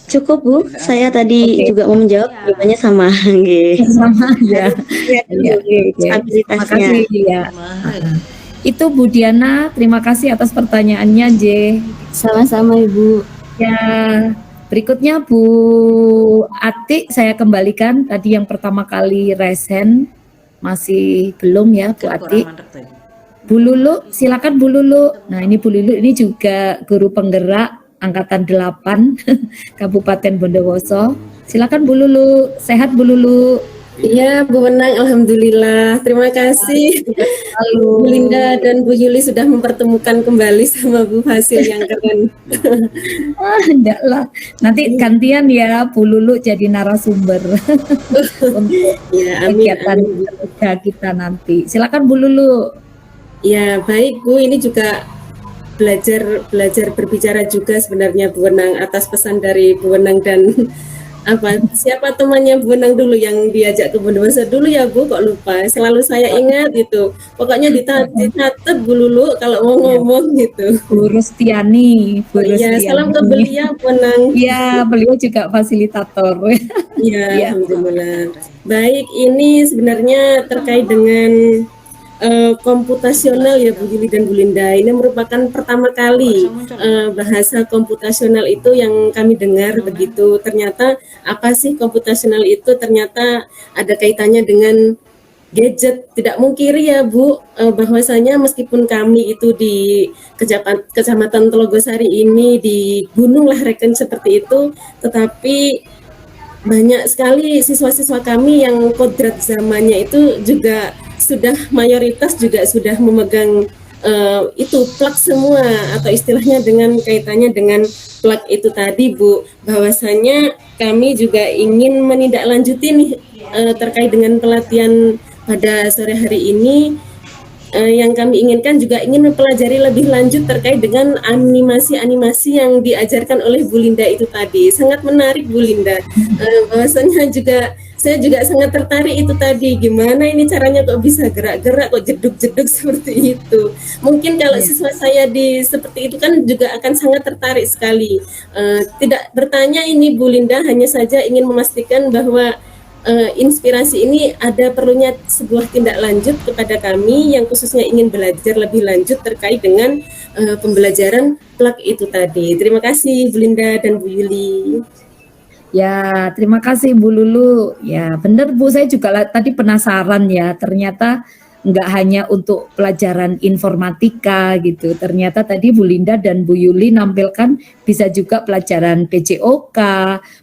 Cukup Bu, saya tadi juga mau menjawab jawabannya sama. Sama ya. Stabilitasnya. Makasih ya. Itu Bu Diana, terima kasih atas pertanyaannya J. Sama-sama Ibu. Ya, berikutnya Bu Atik saya kembalikan. Tadi yang pertama kali resen masih belum ya Bu Atik. Bu Lulu, silakan Bu Lulu. Nah ini Bu Lulu ini juga guru penggerak Angkatan 8 Kabupaten Bondowoso. Silakan Bu Lulu, sehat Bu Lulu? Iya Bu Wenang, alhamdulillah. Terima kasih Bu Linda dan Bu Yuli sudah mempertemukan kembali sama Bu Hasil yang keren. Enggak lah, nanti gantian ya Bu Lulu jadi narasumber untuk kegiatan kita nanti. Silakan Bu Lulu. Ya baik Bu, ini juga belajar berbicara juga sebenarnya Bu Wenang atas pesan dari Bu Wenang dan siapa temannya Bu Wenang dulu yang diajak ke Bondowoso dulu ya Bu, kok lupa, selalu saya ingat itu, pokoknya dicatat Bu Lulu kalau mau ngomong gitu. Bu Rustiani, Iya, salam ke beliau Bu Wenang. Iya, beliau juga fasilitator. Iya, alhamdulillah. Baik, ini sebenarnya terkait dengan komputasional ya Bu Yuli dan Bu Linda. Ini merupakan pertama kali bahasa komputasional itu yang kami dengar begitu. Ternyata apa sih komputasional itu? Ternyata ada kaitannya dengan gadget. Tidak mungkiri ya Bu, bahwasanya meskipun kami itu di Kecamatan Telogosari ini di Gunung Lahreken seperti itu, tetapi banyak sekali siswa-siswa kami yang kodrat zamannya itu juga sudah mayoritas juga sudah memegang itu plak semua, atau istilahnya dengan kaitannya dengan plak itu tadi Bu, bahwasanya kami juga ingin menindaklanjuti nih terkait dengan pelatihan pada sore hari ini. Yang kami inginkan juga ingin mempelajari lebih lanjut terkait dengan animasi-animasi yang diajarkan oleh Bu Linda itu tadi. Sangat menarik Bu Linda. Bahwasanya juga saya juga sangat tertarik itu tadi, gimana ini caranya kok bisa gerak-gerak, kok jeduk-jeduk seperti itu. Mungkin kalau siswa saya di seperti itu kan juga akan sangat tertarik sekali. Tidak bertanya ini Bu Linda, hanya saja ingin memastikan bahwa inspirasi ini ada perlunya sebuah tindak lanjut kepada kami yang khususnya ingin belajar lebih lanjut terkait dengan pembelajaran plak itu tadi. Terima kasih Bu Linda dan Bu Yuli. Ya, terima kasih Bu Lulu. Ya, benar Bu, saya juga tadi penasaran ya, ternyata nggak hanya untuk pelajaran informatika gitu. Ternyata tadi Bu Linda dan Bu Yuli nampilkan bisa juga pelajaran PJOK,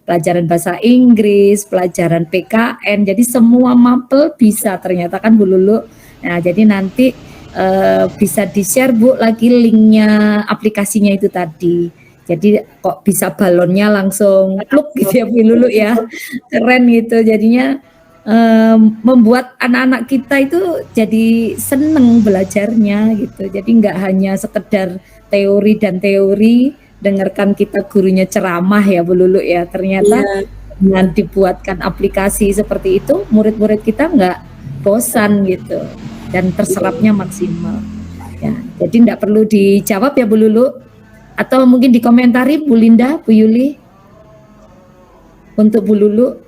pelajaran bahasa Inggris, pelajaran PKN. Jadi semua mapel bisa ternyata kan Bu Lulu. Nah, jadi nanti bisa di-share Bu lagi linknya aplikasinya itu tadi. Jadi kok bisa balonnya langsung pluk gitu ya Bu Lulu ya. Keren gitu jadinya. Membuat anak-anak kita itu jadi seneng belajarnya gitu. Jadi nggak hanya sekedar teori dan teori, dengarkan kita gurunya ceramah ya Bu Lulu ya. Ternyata dengan dibuatkan aplikasi seperti itu, murid-murid kita nggak bosan gitu dan terserapnya maksimal. Ya, jadi nggak perlu dijawab ya Bu Lulu, atau mungkin dikomentari Bu Linda, Bu Yuli untuk Bu Lulu.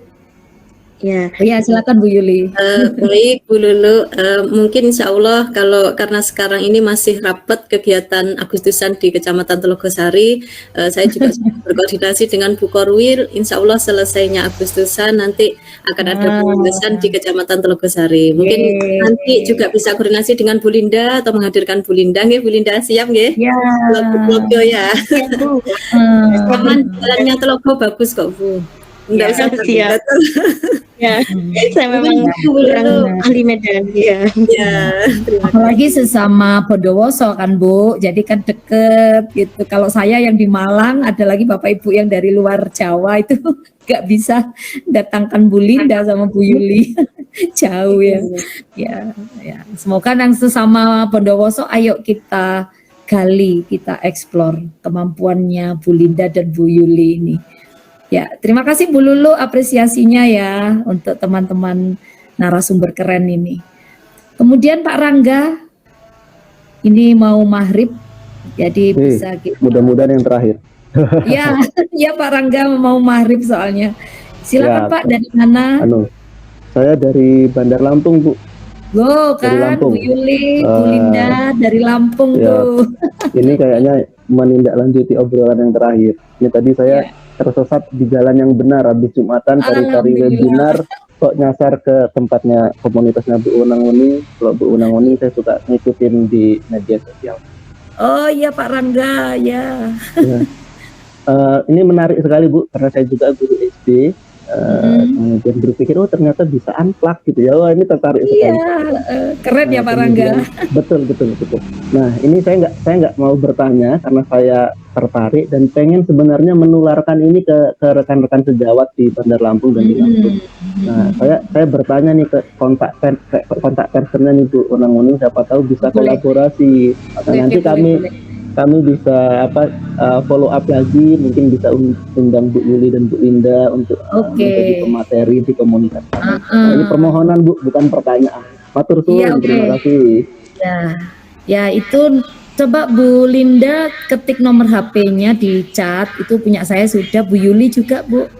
Ya, silakan Bu Yuli. Baik Bu Lulu, mungkin insya Allah karena sekarang ini masih rapat kegiatan Agustusan di Kecamatan Telogosari, saya juga berkoordinasi dengan Bu Korwil. Insya Allah selesainya Agustusan nanti akan ada pembahasan di Kecamatan Telogosari. Mungkin nanti juga bisa koordinasi dengan Bu Linda atau menghadirkan Bu Linda. Nggih, Bu Linda siap nggih? Ya. Telogo ya. Jalannya Telogo bagus kok Bu. Enggak usah siap. Ya, saya memang kurang ahli medan ya. Apalagi sesama Bondowoso kan Bu, jadi kan deket gitu. Kalau saya yang di Malang, ada lagi Bapak Ibu yang dari luar Jawa itu nggak bisa datangkan Bu Linda sama Bu Yuli, jauh ya. Ya. Semoga yang sesama Bondowoso, ayo kita gali, kita eksplor kemampuannya Bu Linda dan Bu Yuli ini. Ya, terima kasih Bu Lulu apresiasinya ya untuk teman-teman narasumber keren ini. Kemudian Pak Rangga, ini mau maghrib, jadi bisa kita. Mudah-mudahan yang terakhir. Ya Pak Rangga mau maghrib soalnya. Silakan ya, Pak, dari mana? Saya dari Bandar Lampung Bu. Kan Bu Yuli, Bu Linda dari Lampung tuh. Ini kayaknya menindaklanjuti obrolan yang terakhir. Ini tadi saya tersesat di jalan yang benar habis Jumatan cari-cari webinar kok nyasar ke tempatnya komunitasnya Bu Unang Uni. Kalau Bu Unang Uni saya suka ngikutin di media sosial. Oh iya Pak Rangga ya. Ini menarik sekali Bu karena saya juga guru SD. Kemudian berpikir ternyata bisa unplug gitu ya. Wah, ini tertarik sekali. Keren ya Pak Rangga. Betul. Nah, ini saya nggak mau bertanya karena saya tertarik dan pengen sebenarnya menularkan ini ke rekan-rekan sejawat di Bandar Lampung dan di Lampung. Nah, saya bertanya nih ke kontak personnya nih Bu Unang Uni, siapa tahu bisa kolaborasi. Nanti kami bisa follow up lagi, mungkin bisa undang Bu Yuli dan Bu Linda untuk menjadi pemateri di komunitas. Ini permohonan Bu, bukan pertanyaan. Matur suwun, terima kasih. Ya itu coba Bu Linda ketik nomor HP-nya di chat, itu punya saya sudah, Bu Yuli juga Bu.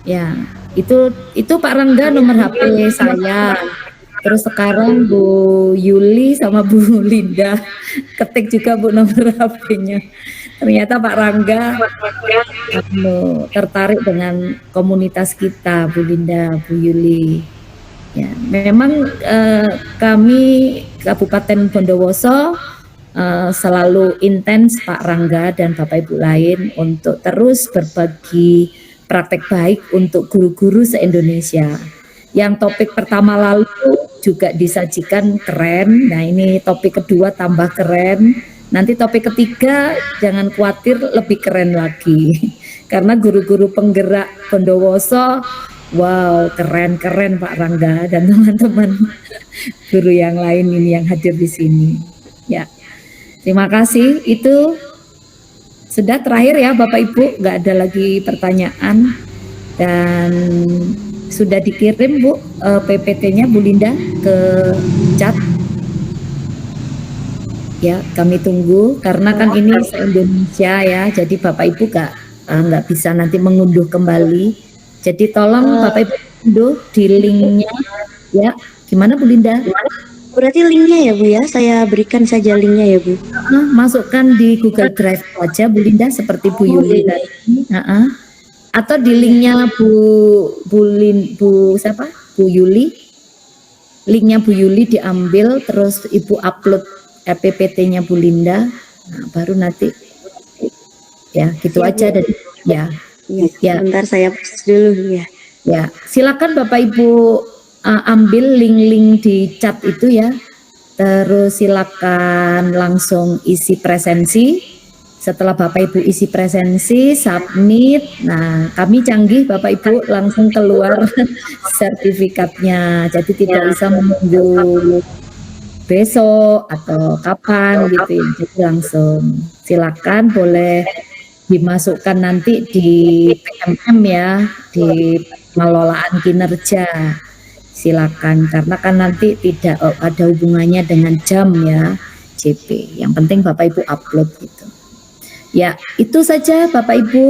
Ya itu Pak Rangga nomor HP saya. Terus sekarang Bu Yuli sama Bu Linda ketik juga Bu nomor HP-nya. Ternyata Pak Rangga tertarik dengan komunitas kita, Bu Linda, Bu Yuli. Ya, memang kami Kabupaten Bondowoso selalu intens Pak Rangga dan Bapak Ibu lain untuk terus berbagi praktek baik untuk guru-guru se-Indonesia. Yang topik pertama lalu juga disajikan keren, nah ini topik kedua tambah keren, nanti topik ketiga jangan khawatir lebih keren lagi. Karena guru-guru penggerak Bondowoso, wow keren-keren Pak Rangga dan teman-teman guru yang lain ini yang hadir di sini. Ya. Terima kasih, itu sudah terakhir ya Bapak Ibu, nggak ada lagi pertanyaan dan sudah dikirim Bu PPT-nya Bu Linda ke chat. Ya, kami tunggu karena kan ini se-Indonesia ya, jadi Bapak Ibu nggak bisa nanti mengunduh kembali. Jadi tolong Bapak Ibu unduh di linknya ya. Gimana Bu Linda? Berarti linknya ya Bu ya, saya berikan saja linknya ya Bu. Masukkan di Google Drive aja Bu Linda seperti Bu Yuli tadi. Atau di linknya Bu Yuli. Linknya Bu Yuli diambil terus Ibu upload PPT-nya Bu Linda. Nah, baru nanti ya gitu Ya, aja Bu. dan ya. Ya. Sebentar saya proses dulu ya. Ya, silakan Bapak Ibu ambil link-link di chat itu ya. Terus silakan langsung isi presensi. Setelah Bapak Ibu isi presensi, submit. Nah, kami canggih Bapak Ibu langsung keluar sertifikatnya. Jadi tidak bisa menunggu besok atau kapan gitu ya. Jadi langsung silakan boleh dimasukkan nanti di PMM ya, di pengelolaan kinerja. Silakan karena kan nanti tidak ada hubungannya dengan jam ya JP. Yang penting Bapak Ibu upload gitu. Ya, itu saja Bapak Ibu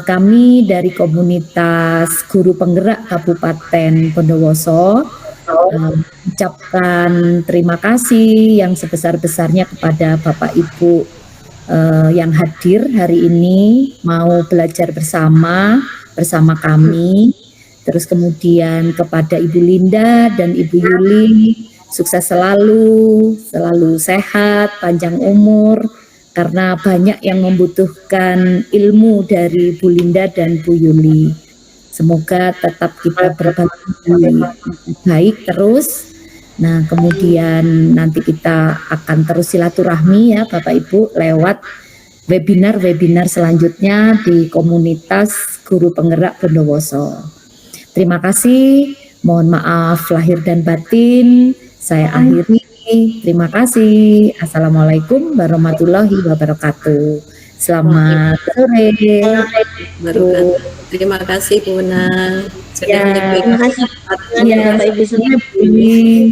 kami dari komunitas guru penggerak Kabupaten Bondowoso ucapkan terima kasih yang sebesar-besarnya kepada Bapak Ibu yang hadir hari ini mau belajar bersama kami. Terus kemudian kepada Ibu Linda dan Ibu Yuli, sukses selalu sehat, panjang umur, karena banyak yang membutuhkan ilmu dari Bu Linda dan Bu Yuli. Semoga tetap kita berbagi baik terus. Nah, kemudian nanti kita akan terus silaturahmi ya Bapak Ibu lewat webinar-webinar selanjutnya di komunitas guru penggerak Bondowoso. Terima kasih, mohon maaf lahir dan batin, saya akhiri. Terima kasih. Assalamualaikum warahmatullahi wabarakatuh. Selamat sore. Terima kasih Bu Una. Ya, Terima kasih ya, Bapak Ibu semua. ini.